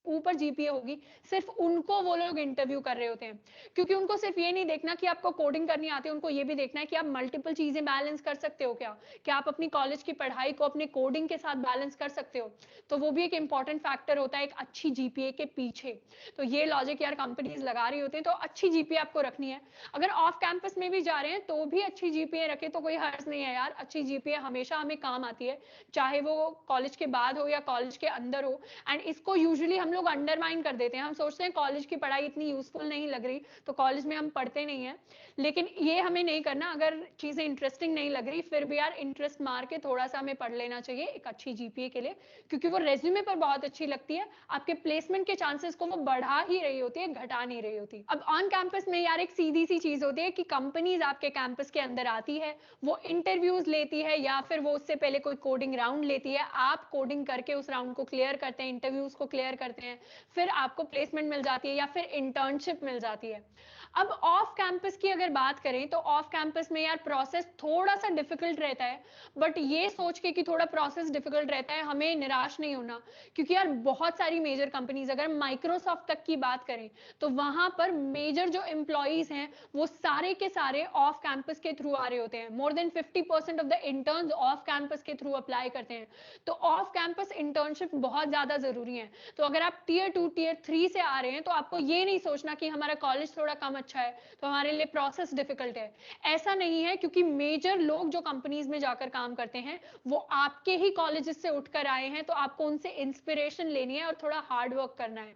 Speaker 4: ऊपर GPA होगी, सिर्फ उनको वो लोग इंटरव्यू कर रहे होते हैं, क्योंकि उनको सिर्फ ये नहीं देखना कि आपको कोडिंग करनी आती है, उनको ये भी देखना है कि आप मल्टीपल चीजें बैलेंस कर सकते हो क्या आप अपनी कॉलेज की पढ़ाई को अपने कोडिंग के साथ बैलेंस कर सकते हो। तो वो भी एक इंपॉर्टेंट फैक्टर होता है एक अच्छी GPA के पीछे। तो ये लॉजिक यार कंपनीज लगा रही होती है, तो अच्छी GPA आपको रखनी है। अगर ऑफ कैंपस में भी जा रहे हैं तो भी अच्छी GPA रखे तो कोई हर्ज नहीं है यार। अच्छी GPA हमेशा हमें काम आती है, चाहे वो कॉलेज के बाद हो या कॉलेज के अंदर हो। एंड इसको यूजुअली हम लोग लोग अंडरमाइन कर देते हैं। हम सोचते हैं कॉलेज की पढ़ाई इतनी यूजफुल नहीं लग रही तो कॉलेज में हम पढ़ते नहीं है, लेकिन ये हमें नहीं करना। अगर चीजें इंटरेस्टिंग नहीं लग रही फिर भी यार इंटरेस्ट मार के थोड़ा सा हमें पढ़ लेना चाहिए एक अच्छी जीपीए के लिए, क्योंकि वो रेज्यूमे पर बहुत अच्छी लगती है, आपके प्लेसमेंट के चांसेस को वो बढ़ा ही रही होती है, घटा नहीं रही होती। अब ऑन कैंपस में यार एक सीधी सी चीज होती है कि कंपनीज आपके कैंपस के अंदर आती है, वो इंटरव्यूज लेती है या फिर वो उससे पहले कोई कोडिंग राउंड लेती है, आप कोडिंग करके उस राउंड को क्लियर करते हैं, इंटरव्यूज को क्लियर करते हैं, फिर आपको प्लेसमेंट मिल जाती है या फिर इंटर्नशिप मिल जाती है। अब ऑफ कैंपस की अगर बात करें तो ऑफ कैंपस में यार प्रोसेस थोड़ा सा डिफिकल्ट रहता है, बट ये सोच के कि थोड़ा प्रोसेस डिफिकल्ट रहता है हमें निराश नहीं होना, क्योंकि यार बहुत सारी मेजर कंपनीज, अगर माइक्रोसॉफ्ट तक की बात करें तो वहां पर मेजर जो एम्प्लॉइज हैं वो सारे के सारे ऑफ कैंपस के थ्रू आ रहे होते हैं। More than 50% of the interns off campus के थ्रू अप्लाई करते हैं, तो ऑफ कैंपस इंटर्नशिप बहुत ज्यादा जरूरी है। तो अगर आप टीयर 2 टीयर 3 से आ रहे हैं तो आपको ये नहीं सोचना कि हमारा कॉलेज थोड़ा कम अच्छा है तो हमारे लिए प्रोसेस डिफिकल्ट है, ऐसा नहीं है। क्योंकि मेजर लोग जो कंपनीज में जाकर काम करते हैं वो आपके ही कॉलेजेस से उठकर आए हैं, तो आपको उनसे इंस्पिरेशन लेनी है और थोड़ा हार्ड वर्क करना है।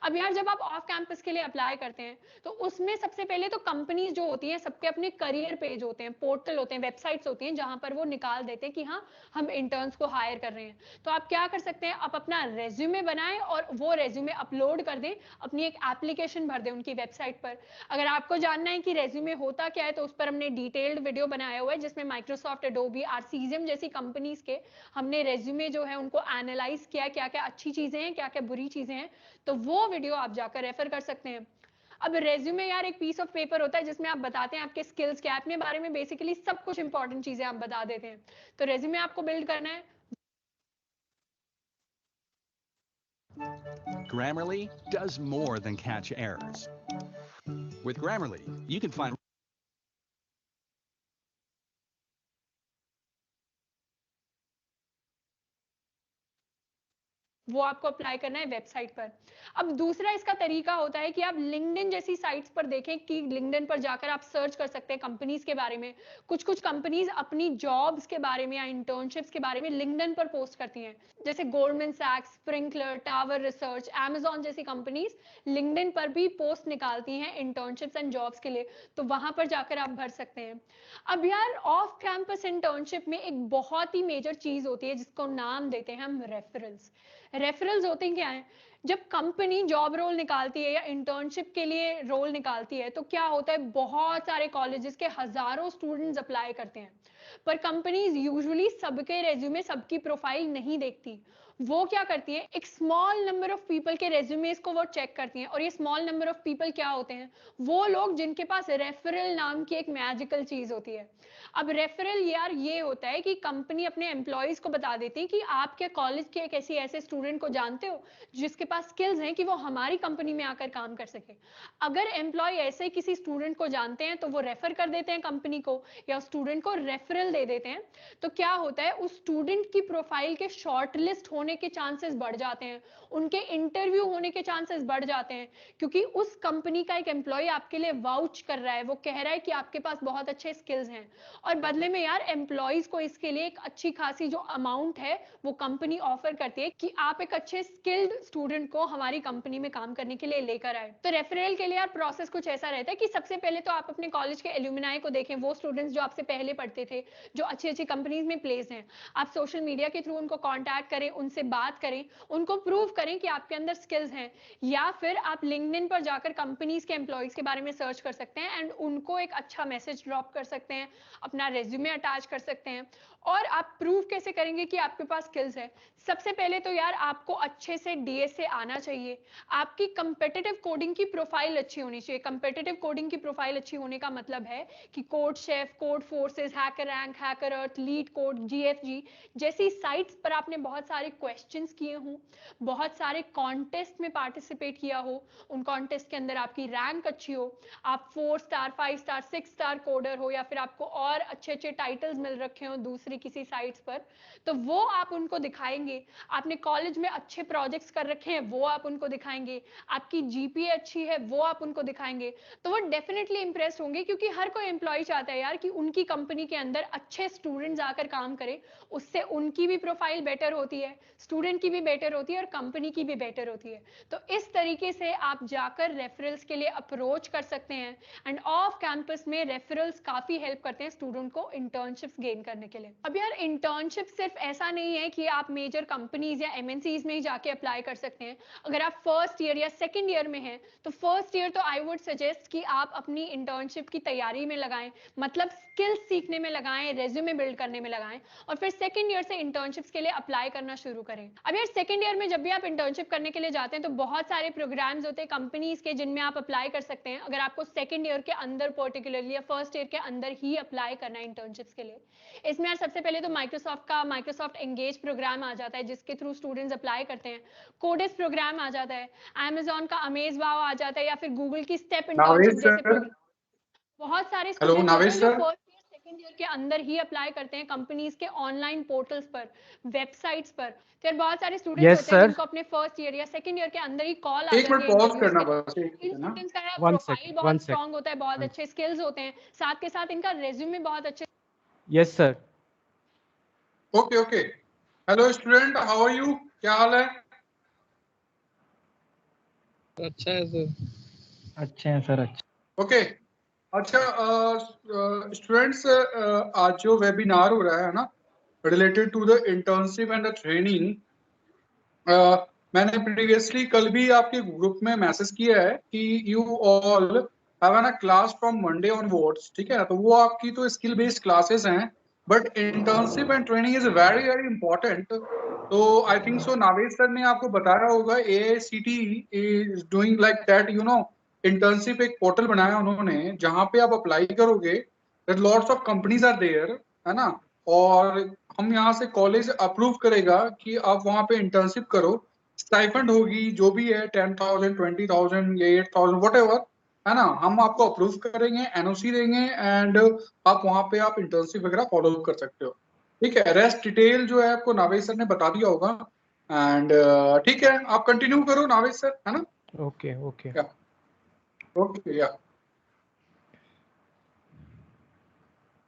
Speaker 4: अब यार जब आप ऑफ कैंपस के लिए अप्लाई करते हैं तो उसमें सबसे पहले तो कंपनीज जो होती हैं सबके अपने करियर पेज होते हैं, पोर्टल होते हैं, वेबसाइट्स होती हैं जहां पर वो निकाल देते हैं कि हाँ हम इंटर्न्स को हायर कर रहे हैं। तो आप क्या कर सकते हैं, आप अपना रेज्यूमे बनाएं और वो रेज्यूमे अपलोड कर दें, अपनी एक एप्लीकेशन भर दें उनकी वेबसाइट पर। अगर आपको जानना है कि रेज्यूमे होता क्या है तो उस पर हमने डिटेल्ड वीडियो बनाया हुआ है जिसमें माइक्रोसॉफ्ट, एडोबी, आरसीजीएम जैसी कंपनीज के हमने रेज्यूमे जो है उनको एनालाइज किया, क्या क्या अच्छी चीजें हैं क्या क्या बुरी चीजें हैं, तो वो वीडियो आप जाकर रेफर कर सकते हैं। अब रेज्यूमे यार एक पीस ऑफ पेपर होता है जिसमें आप बताते हैं आपके स्किल्स क्या है, अपने बारे में बेसिकली सब कुछ इंपॉर्टेंट चीजें आप बता देते हैं। तो रेज्यूमे आपको बिल्ड करना है।
Speaker 7: Grammarly does more than catch errors. With Grammarly, you can find
Speaker 4: वो आपको अप्लाई करना है वेबसाइट पर। अब दूसरा इसका तरीका होता है कि आप लिंक्डइन जैसी साइट्स पर देखें कि लिंक्डइन पर जाकर आप सर्च कर सकते हैं कंपनीज के बारे में। कुछ कुछ कंपनीज अपनी जॉब्स के बारे में या इंटर्नशिप्स के बारे में लिंक्डइन पर पोस्ट करती हैं, जैसे गोल्डमैन सैक्स, स्प्रिंकलर, टावर रिसर्च, Amazon जैसी कंपनीज लिंक्डइन पर भी पोस्ट निकालती हैं इंटर्नशिप्स एंड जॉब्स के लिए, तो वहां पर जाकर आप भर सकते हैं। अब यार ऑफ कैंपस इंटर्नशिप में एक बहुत ही मेजर चीज होती है जिसको नाम देते हैं हम रेफरल्स। रेफरल्स होते हैं क्या है, जब कंपनी जॉब रोल निकालती है या इंटर्नशिप के लिए रोल निकालती है तो क्या होता है, बहुत सारे कॉलेजेस के हजारों स्टूडेंट्स अप्लाई करते हैं, पर कंपनीज यूजुअली सबके रेज्यूमे, सबकी प्रोफाइल नहीं देखती। वो क्या करती है, एक स्मॉल नंबर ऑफ पीपल के रेज्यूमेस को वो चेक करती हैं, और ये स्मॉल नंबर ऑफ पीपल क्या होते हैं, वो लोग जिनके पास रेफरल नाम की एक मैजिकल चीज होती है। अब रेफरल यार ये होता है कि कंपनी अपने एम्प्लॉयज को बता देती है कि आपके कॉलेज के एक ऐसे स्टूडेंट को जानते हो जिसके पास स्किल्स हैं कि वो हमारी कंपनी में आकर काम कर सके। अगर एम्प्लॉय ऐसे किसी स्टूडेंट को जानते हैं तो वो रेफर कर देते हैं कंपनी को या स्टूडेंट को रेफरल दे देते हैं। तो क्या होता है, उस स्टूडेंट की प्रोफाइल के शॉर्टलिस्ट होने के चांसेस बढ़ जाते हैं, उनके इंटरव्यू होने के चांसेस बढ़ जाते हैं, क्योंकि उस कंपनी का एक एम्प्लॉय आपके लिए वाउच कर रहा है, वो कह रहा है कि आपके पास बहुत अच्छे स्किल्स हैं, और बदले में यार एम्प्लॉयज को इसके लिए एक अच्छी खासी जो अमाउंट है वो कंपनी ऑफर करती है कि आप एक अच्छे स्किल्ड स्टूडेंट को हमारी कंपनी में काम करने के लिए लेकर आए। तो रेफरल के लिए यार प्रोसेस कुछ ऐसा रहता है कि सबसे पहले तो आप अपने कॉलेज के एल्यूमिनाई को देखें, वो स्टूडेंट्स जो आपसे पहले पढ़ते थे, जो अच्छी अच्छी कंपनीज में प्लेस हैं, आप सोशल मीडिया के थ्रू उनको कॉन्टैक्ट करें, उनसे बात करें, उनको प्रूव करें कि आपके अंदर स्किल्स हैं, या फिर आप लिंक्डइन पर जाकर कंपनीज के एम्प्लॉयज के बारे में सर्च कर सकते हैं एंड उनको एक अच्छा मैसेज ड्रॉप कर सकते हैं, अपना रेज्यूमे अटैच कर सकते हैं। और आप प्रूव कैसे करेंगे कि आपके पास स्किल्स है, सबसे पहले तो यार आपको अच्छे से डीएसए आना चाहिए, आपकी कंपेटिटिव कोडिंग की प्रोफाइल अच्छी होनी चाहिए। कंपेटिटिव कोडिंग की प्रोफाइल अच्छी होने का मतलब है कि CodeChef, Codeforces, HackerRank, HackerEarth, LeetCode, GFG जैसी साइट्स पर आपने बहुत सारे क्वेश्चंस किए हों, बहुत सारे कॉन्टेस्ट में पार्टिसिपेट किया हो, उन कॉन्टेस्ट के अंदर आपकी रैंक अच्छी हो, आप 4 स्टार, 5 स्टार, 6 स्टार कोडर हो, या फिर आपको और अच्छे अच्छे टाइटल्स मिल रखे हो दूसरी किसी साइट्स पर, तो वो आप उनको दिखाएंगे। आपने कॉलेज में अच्छे प्रोजेक्ट्स कर रखे हैं वो आप उनको दिखाएंगे, आपकी जीपीए अच्छी है वो आप उनको दिखाएंगे, तो वो डेफिनेटली इंप्रेस होंगे, क्योंकि हर कोई एम्प्लॉय चाहता है यार कि उनकी कंपनी के अंदर अच्छे स्टूडेंट्स आकर काम करें, उससे उनकी भी प्रोफाइल बेटर होती है, स्टूडेंट की भी बेटर होती है और कंपनी की भी बेटर होती है। तो इस तरीके से आप जाकर रेफरल्स के लिए अप्रोच कर सकते हैं एंड ऑफ कैंपस में रेफरल्स काफी हेल्प करते हैं स्टूडेंट को इंटर्नशिप्स गेन करने के लिए। अब यार इंटर्नशिप सिर्फ ऐसा नहीं है कि आप मेजर कंपनीज या एमएनसीज में ही जाके अप्लाई कर सकते हैं। अगर आप फर्स्ट ईयर या सेकंड ईयर में हैं तो फर्स्ट ईयर तो आई वुड सजेस्ट कि आप अपनी इंटर्नशिप की तैयारी में लगाएं, मतलब स्किल्स सीखने में लगाएं, रेज्यूमे बिल्ड करने में लगाएं, और फिर सेकंड ईयर से इंटर्नशिप्स के लिए अप्लाई करना शुरू करें। अब यार सेकंड ईयर में जब भी आप इंटर्नशिप करने के लिए जाते हैं तो बहुत सारे प्रोग्राम्स होते हैं कंपनीज के जिनमें आप अप्लाई कर सकते हैं। अगर आपको सेकंड ईयर के अंदर पर्टिकुलरली या फर्स्ट ईयर के अंदर ही अप्लाई करना है इंटर्नशिप्स के लिए, इसमें यार सबसे पहले तो माइक्रोसॉफ्ट का माइक्रोसॉफ्ट एंगेज प्रोग्राम आ जाता है जिसके थ्रू स्टूडेंट्स अप्लाई करते हैं। कोडेस प्रोग्राम आ जाता है, Amazon का अमेज वाव आ जाता है, या फिर गूगल की स्टेप इंटर्नशिप
Speaker 8: नावेद
Speaker 4: जैसे
Speaker 8: सर,
Speaker 4: प्रोग्राम। बहुत सारे
Speaker 8: हेलो
Speaker 4: स्टूडेंट्स होते
Speaker 8: नावेद
Speaker 4: हैं जो
Speaker 8: sir.
Speaker 4: First year second year के अंदर ही अप्लाई करते हैं कंपनीज के ऑनलाइन पोर्टल्स पर, वेबसाइट्स पर। तो यार बहुत सारे स्टूडेंट्स
Speaker 1: Yes,
Speaker 4: होते हैं
Speaker 1: sir.
Speaker 4: जिनको अपने फर्स्ट ईयर या सेकंड ईयर के अंदर ही कॉल आ
Speaker 8: एक
Speaker 4: जाती
Speaker 8: मिनट
Speaker 4: है
Speaker 8: पॉज
Speaker 4: इंटरव्यूज
Speaker 8: करना
Speaker 4: के लिए।
Speaker 8: बस, एक
Speaker 4: इन
Speaker 8: है ना।
Speaker 4: स्टूडेंट्स का
Speaker 1: One
Speaker 4: प्रोफाइल
Speaker 1: second.
Speaker 4: बहुत
Speaker 1: One second.
Speaker 4: स्ट्रांग होता है, बहुत अच्छे स्किल्स होते हैं, साथ के साथ इनका रेज्यूमे बहुत अच्छे।
Speaker 1: Yes, sir.
Speaker 8: Okay okay. Hello student, how are you? क्या हाल है?
Speaker 6: अच्छा है सर।
Speaker 9: अच्छे हैं सर, अच्छे।
Speaker 8: ओके। अच्छा स्टूडेंट्स, आज जो वेबिनार हो रहा है ना related to the internship and the training, मैंने प्रीवियसली कल भी आपके ग्रुप में मैसेज किया है कि you all have an a class from Monday onwards, ठीक है ना। तो वो आपकी तो स्किल बेस्ड क्लासेस हैं, but internship and training is very very important. तो I think so Naved sir ने आपको बताया होगा AICTE is doing like that, you know. Internship एक पोर्टल बनाया उन्होंने जहां पे आप अप्लाई करोगे, lots of companies are there, है ना। और हम यहाँ से कॉलेज अप्रूव करेगा कि आप वहाँ पे इंटर्नशिप करो। स्टाइपेंड होगी जो भी है 10,000 20,000 या 8,000 वट एवर, है ना। हम आपको अप्रूव करेंगे, NOC देंगे, एंड आप वहाँ पे आप इंटर्नशिप वगैरह फॉलो कर सकते हो। ठीक है, रेस्ट डिटेल जो है आपको नावेद सर ने बता दिया होगा। एंड ठीक है, आप कंटिन्यू करो नावेद सर, है ना।
Speaker 1: Okay, okay.
Speaker 8: ओके या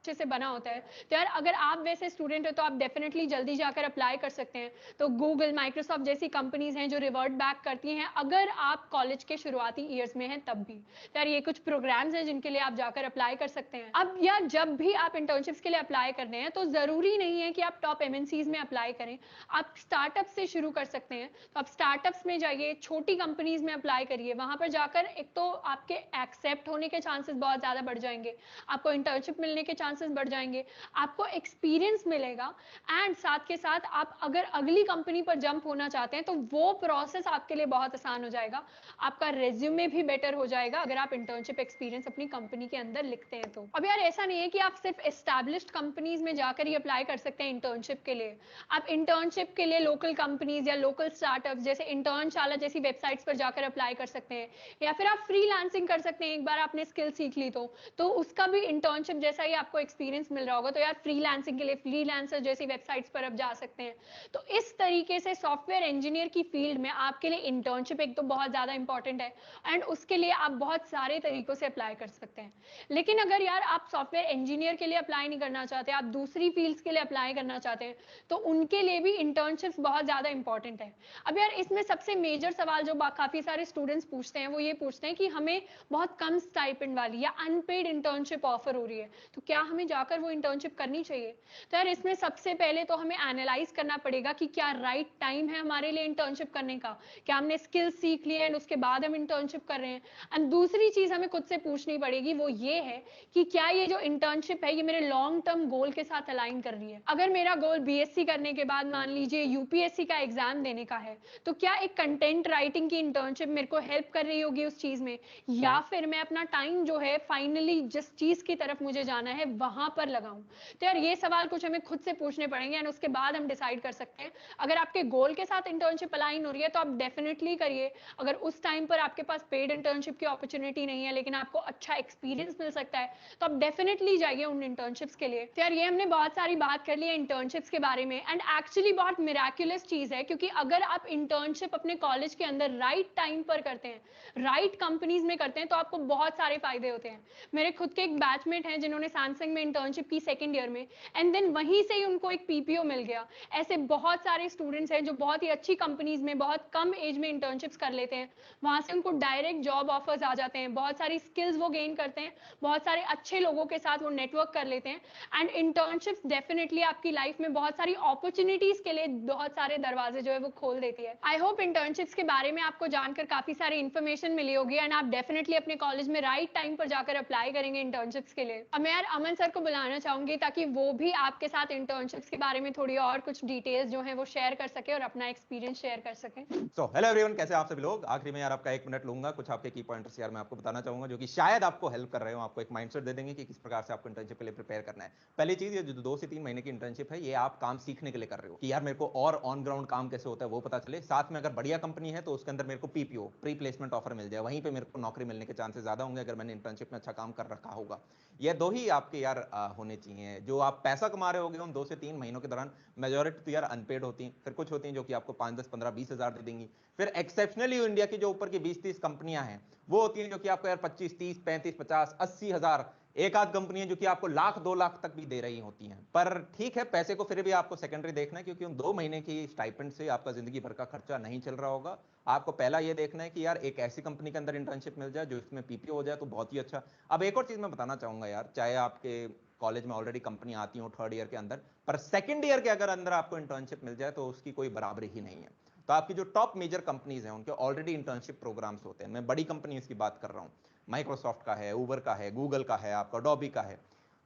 Speaker 4: अच्छे से बना होता है। तो यार अगर आप वैसे स्टूडेंट हो तो आप डेफिनेटली जल्दी जाकर अप्लाई कर सकते हैं। तो गूगल, माइक्रोसॉफ्ट जैसी कंपनीज हैं जो रिवर्ट बैक करती हैं अगर आप कॉलेज के शुरुआती ईयर्स में हैं तब भी। तो यार ये कुछ प्रोग्राम्स हैं जिनके लिए आप जाकर अप्लाई कर सकते हैं। अब यार जब भी आप इंटर्नशिप्स के लिए अप्लाई कर रहे हैं तो जरूरी नहीं है कि आप टॉप MNCs में अप्लाई करें, आप स्टार्टअप से शुरू कर सकते हैं। तो आप स्टार्टअप्स में जाइए, छोटी कंपनीज में अप्लाई करिए। वहां पर जाकर एक तो आपके एक्सेप्ट होने के चांसेस बहुत ज्यादा बढ़ जाएंगे, आपको इंटर्नशिप मिलने के चांसेस बढ़ जाएंगे, आपको एक्सपीरियंस मिलेगा, एंड साथ के साथ आप अगर अगली कंपनी पर जंप होना चाहते हैं तो वो प्रोसेस आपके लिए बहुत आसान हो जाएगा। आपका रेज्यूमे भी बेटर हो जाएगा अगर आप इंटर्नशिप एक्सपीरियंस अपनी कंपनी के अंदर लिखते हैं तो। अब यार ऐसा नहीं है कि आप सिर्फ एस्टैब्लिश्ड कंपनीज में जाकर ही अप्लाई कर सकते हैं इंटर्नशिप के लिए। आप इंटर्नशिप के लिए लोकल कंपनीज या लोकल स्टार्टअप जैसे इंटर्नशाला जैसी वेबसाइट्स पर जाकर अप्लाई कर सकते हैं, या फिर आप फ्रीलांसिंग कर सकते हैं। एक बार आपने स्किल सीख ली तो उसका भी इंटर्नशिप जैसा ही आपको एक्सपीरियंस मिल रहा होगा। तो यार फ्रीलांसिंग के लिए फ्रीलांसर जैसी वेबसाइट्स पर आप जा सकते हैं। तो इस तरीके से सॉफ्टवेयर इंजीनियर की फील्ड में आपके लिए इंटर्नशिप एक तो बहुत ज्यादा इंपॉर्टेंट है, एंड उसके लिए आप बहुत सारे तरीकों से अप्लाई कर सकते हैं। लेकिन अगर यार आप सॉफ्टवेयर इंजीनियर के लिए अप्लाई नहीं करना चाहते, आप दूसरी फील्ड्स के लिए अप्लाई करना चाहते हैं, तो उनके लिए भी इंटर्नशिप्स बहुत ज्यादा इंपॉर्टेंट है। अब यार इसमें सबसे मेजर सवाल जो काफी सारे स्टूडेंट्स पूछते हैं वो ये पूछते हैं कि हमें बहुत कम स्टाइपेंड वाली या अनपेड इंटर्नशिप ऑफर हो रही है, तो क्या हमें जाकर वो इंटर्नशिप करनी चाहिए? तो यार इसमें सबसे पहले तो हमें एनालाइज करना पड़ेगा कि क्या राइट टाइम है हमारे लिए इंटर्नशिप करने का, क्या हमने स्किल सीख लिए एंड उसके बाद हम इंटर्नशिप कर रहे हैं। एंड दूसरी चीज हमें खुद से पूछनी पड़ेगी वो ये है कि क्या ये जो इंटर्नशिप है ये मेरे लॉन्ग टर्म गोल के साथ अलाइन कर रही है। अगर मेरा गोल BSc करने के बाद मान लीजिए UPSC का एग्जाम देने का है, तो क्या एक कंटेंट राइटिंग की इंटर्नशिप मेरे को हेल्प कर रही होगी उस चीज में, या फिर मैं अपना टाइम जो है फाइनली जिस चीज की तरफ मुझे जाना है वहां पर लगाऊं। तो यार ये सवाल कुछ हमें खुद से पूछने पड़ेंगे एंड उसके बाद हम डिसाइड कर सकते हैं। अगर आपके गोल के साथ इंटर्नशिप अलाइन हो रही है तो आप डेफिनेटली करिए। अगर उस टाइम पर आपके पास पेड इंटर्नशिप की अपॉर्चुनिटी नहीं है लेकिन आपको अच्छा एक्सपीरियंस मिल सकता है तो आप डेफिनेटली जाइए उन इंटर्नशिप्स के लिए। तो यार ये हमने बहुत सारी बात कर ली है इंटर्नशिप्स के बारे में, एंड एक्चुअली बहुत मिराक्युलस चीज है क्योंकि अगर आप इंटर्नशिप अपने कॉलेज के अंदर राइट टाइम पर करते हैं, राइट कंपनीज में करते हैं, तो आपको बहुत सारे फायदे होते हैं। मेरे खुद के एक बैचमेट हैं जिन्होंने सैमसंग में इंटर्नशिप की सेकेंड ईयर में, एंड देन वहीं से ही उनको एक पीपीओ मिल गया। ऐसे बहुत सारे स्टूडेंट्स हैं जो बहुत ही अच्छी कंपनीज में बहुत कम एज में इंटर्नशिप्स कर लेते हैं, वहां से उनको डायरेक्ट जॉब ऑफर्स आ जाते हैं, बहुत सारी स्किल्स वो गेन करते हैं, बहुत सारे अच्छे लोगों के साथ वो नेटवर्क कर लेते हैं। एंड इंटर्नशिप्स डेफिनेटली आपकी लाइफ में बहुत सारी अपॉर्चुनिटीज के लिए बहुत सारे दरवाजे जो है वो खोल देती है। आई होप इंटर्नशिप्स के बारे में आपको जानकर काफी सारी इन्फॉर्मेशन मिली होगी, एंड आप डेफिनेटली अपने कॉलेज में राइट टाइम पर जाकर अप्लाई करेंगे इंटर्नशिप्स के लिए। अब मैं यार अमन सर को बुलाना चाहूंगी ताकि वो भी आपके साथ इंटर्नशिप्स के बारे में थोड़ी और कुछ डिटेल्स जो है वो शेयर कर सके और अपना एक्सपीरियंस शेयर कर सके।
Speaker 10: सो हेलो एवरीवन, कैसे आप सभी लोग। आखिरी में यार आपका 1 मिनट लूंगा, कुछ आपके की पॉइंटर्स यार मैं आपको बताना चाहूंगा जो कि शायद आपको हेल्प कर रहे हो, आपको एक माइंडसेट दे देंगे कि किस प्रकार से आपको इंटर्नशिप के लिए प्रिपेयर करना है। पहली चीज, ये जो 2 से 3 महीने की इंटर्नशिप है, ये आप काम सीखने के लिए कर रहे हो कि यार मेरे को और ऑन ग्राउंड काम कैसे होता है वो पता चले। साथ में अगर बढ़िया कंपनी है तो उसके अंदर मेरे को पीपीओ, प्री प्लेसमेंट ऑफर मिल जाए, वहीं पे मेरे को नौकरी मिलने के चांसेस ज्यादा होंगे अगर मैंने इंटर्नशिप में अच्छा काम कर रखा होगा। ये 2 ही आपके यार होने चाहिए। जो आप पैसा कमा रहे होगे उन 2 से 3 महीनों के दौरान मेजॉरिटी तो यार अनपेड होती हैं, फिर कुछ होती हैं जो कि आपको 5, 10, 15, 20 हजार दे देंगी। फिर एक्सेप्शनली इंडिया की जो ऊपर की 20-30 कंपनियां हैं वो होती हैं जो कि आपको यार 25, 30, 35, 50, 80 हजार, एक आध कंपनी है जो कि आपको लाख 2 लाख तक भी दे रही होती हैं। पर ठीक है, पैसे को फिर भी आपको सेकेंडरी देखना है, क्योंकि उन 2 महीने की स्टाइपेंड से आपका जिंदगी भर का खर्चा नहीं चल रहा होगा। आपको पहला ये देखना है कि यार एक ऐसी कंपनी के अंदर इंटर्नशिप मिल जाए जो इसमें पीपीओ हो जाए तो बहुत ही अच्छा। अब एक और चीज मैं बताना चाहूंगा यार, चाहे आपके कॉलेज में ऑलरेडी कंपनी आती हो 3rd ईयर के अंदर, पर 2nd ईयर के अगर अंदर आपको इंटर्नशिप मिल जाए तो उसकी कोई बराबरी ही नहीं है। तो आपकी जो टॉप मेजर कंपनीज हैं उनके ऑलरेडी इंटर्नशिप प्रोग्राम्स होते हैं। मैं बड़ी कंपनीज की बात कर रहा हूँ, माइक्रोसॉफ्ट का है, उबर का है, गूगल का है, आपका अडोबी का है।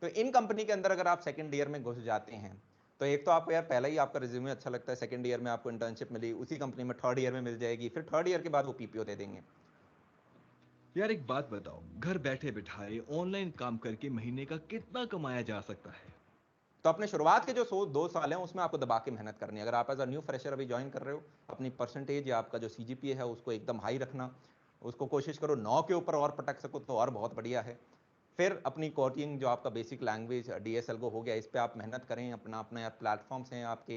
Speaker 10: तो इन कंपनी के अंदर अगर आप 2nd ईयर में घुस जाते हैं तो एक तो आपको यार पहला ही आपका रिज्यूमे अच्छा लगता है, 2nd ईयर में आपको इंटर्नशिप मिली, उसी कंपनी में 3rd ईयर में मिल जाएगी, फिर 3rd ईयर के बाद वो पीपीओ दे देंगे।
Speaker 11: यार एक बात बताओ, घर बैठे बिठाए ऑनलाइन काम करके महीने का कितना कमाया जा सकता है?
Speaker 10: तो अपने शुरुआत के जो 2 साल हैं उसमें आपको दबा के मेहनत करनी है। अगर आप एज अ न्यू फ्रेशर अभी ज्वाइन कर रहे हो, अपनी परसेंटेज या आपका जो सीजीपीए है उसको एकदम हाई रखना, उसको कोशिश करो 9 के ऊपर और पटक सको तो और बहुत बढ़िया है। फिर अपनी कोडिंग जो आपका बेसिक लैंग्वेज डीएसएल हो गया, इस पे आप मेहनत करें। अपना यार प्लेटफॉर्म्स हैं आपके,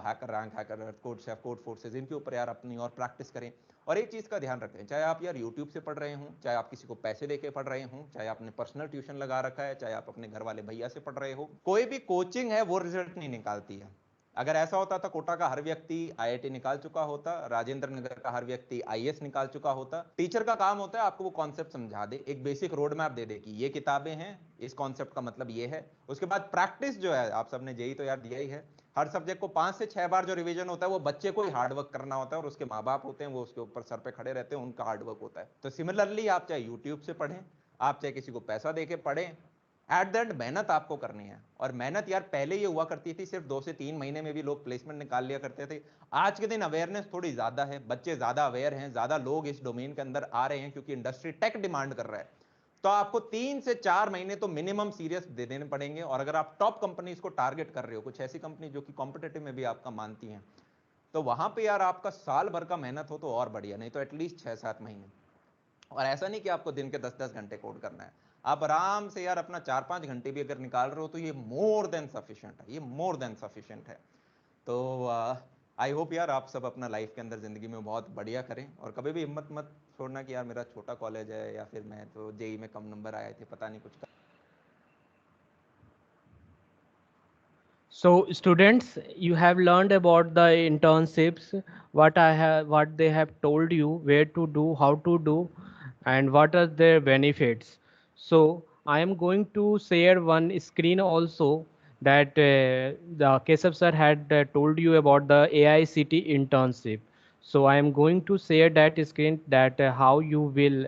Speaker 10: hacker rank, hacker code chef, code forces, इनके ऊपर यार अपनी और प्रैक्टिस करें। और एक चीज़ का ध्यान रखें, चाहे आप यार यूट्यूब से पढ़ रहे हों, चाहे आप किसी को पैसे देके पढ़ रहे हों, चाहे आपने पर्सनल ट्यूशन लगा रखा है, चाहे आप अपने घर वाले भैया से पढ़ रहे हो, कोई भी कोचिंग है वो रिजल्ट नहीं निकालती है। अगर ऐसा होता तो कोटा का हर व्यक्ति आईआईटी निकाल चुका होता, राजेंद्र नगर का हर व्यक्ति आईएएस निकाल चुका होता। टीचर का काम होता है आपको वो कॉन्सेप्ट समझा दे, एक बेसिक रोड मैप दे दे कि ये किताबें हैं, इस कॉन्सेप्ट का मतलब ये है। उसके बाद प्रैक्टिस जो है, आप सबने जेई तो यार दिया ही है, हर सब्जेक्ट को 5 से 6 बार जो रिवीजन होता है वो बच्चे को ही हार्डवर्क करना होता है, और उसके माँ बाप होते हैं वो उसके ऊपर सर पे खड़े रहते हैं, उनका हार्डवर्क होता है। तो सिमिलरली आप चाहे यूट्यूब से पढ़ें, आप चाहे किसी को पैसा दे के पढ़ें, एट द एंड मेहनत आपको करनी है। और मेहनत यार पहले ये हुआ करती थी, सिर्फ 2 से 3 महीने में भी लोग प्लेसमेंट निकाल लिया करते थे। आज के दिन अवेयरनेस थोड़ी ज्यादा है, बच्चे ज्यादा अवेयर हैं, ज्यादा लोग इस डोमेन के अंदर आ रहे हैं क्योंकि इंडस्ट्री टेक डिमांड कर रहा है। तो आपको 3 से 4 महीने तो मिनिमम सीरियस दे देने पड़ेंगे। और अगर आप टॉप कंपनीज को टारगेट कर रहे हो, कुछ ऐसी कंपनी जो कि कॉम्पिटेटिव में भी आपका मानती हैं, तो वहां पे यार आपका साल भर का मेहनत हो तो और बढ़िया, नहीं तो एटलीस्ट 6-7 महीने। और ऐसा नहीं कि आपको दिन के 10-10 घंटे कोड करना है, आप आराम से यार अपना 4-5 घंटे भी अगर निकाल रहे हो तो ये मोर देन सफिशिएंट है, ये मोर देन सफिशिएंट है। तो आई होप यार आप सब अपना लाइफ के अंदर जिंदगी में बहुत बढ़िया करें, और कभी भी हिम्मत मत छोड़ना कि यार मेरा छोटा कॉलेज है, या फिर मैं तो जेई में कम नंबर आए थे, पता नहीं कुछ कर...
Speaker 1: So students, you have learned about the internships, what they have told you, where to do, how to do, and what are their benefits. So I am going to share one screen also, that the Keshav sir had told you about the AICT internship. So I am going to share that screen, that how you will.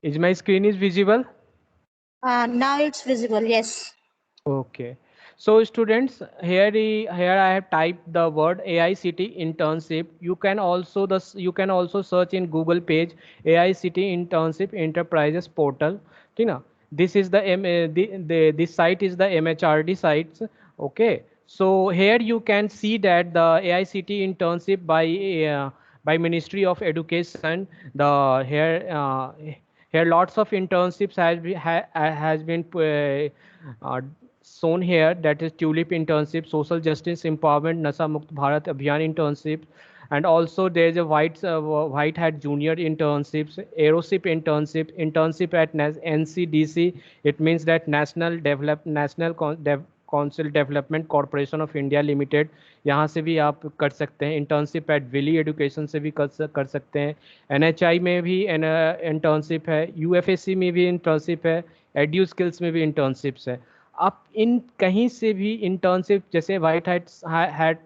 Speaker 1: Is my screen is visible?
Speaker 2: Now it's visible. Yes.
Speaker 1: Okay. So students, here I have typed the word AICT internship. You can also search in Google page AICT internship enterprises portal. ठीक ना? This is this site is the MHRD sites. Okay. So here you can see that the AICT internship by Ministry of Education. The here lots of internships has been shown here, that is tulip internship, social justice empowerment, Nasha Mukt Bharat Abhiyan internship, and also there is a white hat junior internships, aeroship internship at NCDC. It means that Council Development Corporation of India Limited, यहाँ से भी आप कर सकते हैं। Internship at Willie education से भी कर सकते हैं। NHI में भी इंटर्नशिप है, UFSC में भी इंटर्नशिप है, एड्यू स्किल्स में भी इंटर्नशिप्स है। आप इन कहीं से भी इंटर्नशिप, जैसे वाइट हैट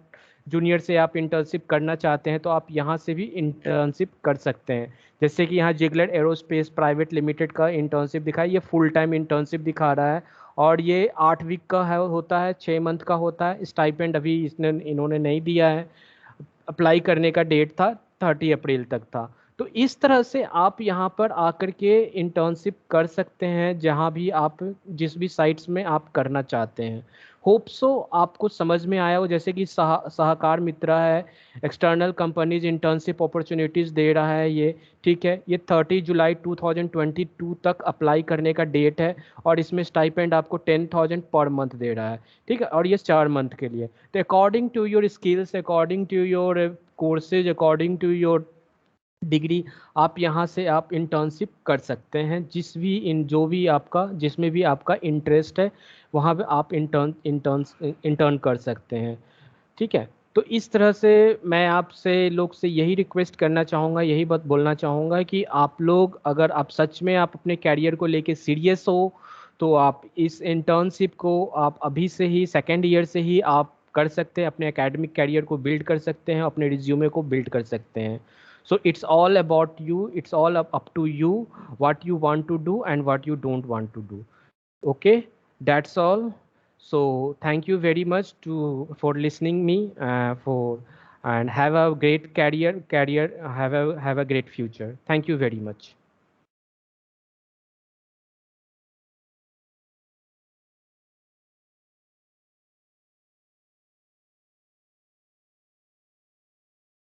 Speaker 1: जूनियर से आप इंटर्नशिप करना चाहते हैं तो आप यहाँ से भी इंटर्नशिप कर सकते हैं। जैसे कि यहाँ जिगलेट एरोस्पेस प्राइवेट लिमिटेड का इंटर्नशिप दिखा है, ये फुल टाइम इंटर्नशिप दिखा रहा है और ये 8 वीक का होता है, 6 मंथ का होता है। स्टाइपेंड अभी इन्होंने नहीं दिया है, अप्लाई करने का डेट था 30 अप्रैल तक था। तो इस तरह से आप यहाँ पर आकर के इंटर्नशिप कर सकते हैं जहाँ भी आप, जिस भी साइट्स में आप करना चाहते हैं। होप सो आपको समझ में आया हो। जैसे कि सहकार मित्रा है, एक्सटर्नल कंपनीज इंटर्नशिप अपॉर्चुनिटीज़ दे रहा है ये, ठीक है। ये 30 जुलाई 2022 तक अप्लाई करने का डेट है और इसमें स्टाइपेंड आपको 10,000 पर मंथ दे रहा है, ठीक है। और ये 4 मंथ के लिए। तो according to your skills, according to your courses, according to your degree, आप यहाँ से आप इंटर्नशिप कर सकते हैं। जिसमें भी आपका इंटरेस्ट है वहाँ पे आप इंटर्न कर सकते हैं, ठीक है। तो इस तरह से मैं आपसे लोग से यही रिक्वेस्ट करना चाहूँगा, यही बात बोलना चाहूँगा कि आप लोग, अगर आप सच में आप अपने कैरियर को लेके सीरियस हो तो आप इस इंटर्नशिप को आप अभी से ही, सेकेंड ईयर से ही आप कर सकते हैं। अपने एकेडमिक कैरियर को बिल्ड कर सकते हैं, अपने रिज्यूमे को बिल्ड कर सकते हैं। So it's all about you, it's all up to you, what you want to do and what you don't want to do. Okay, that's all. So thank you very much for listening me, and have a great career, have a great future. Thank you very much.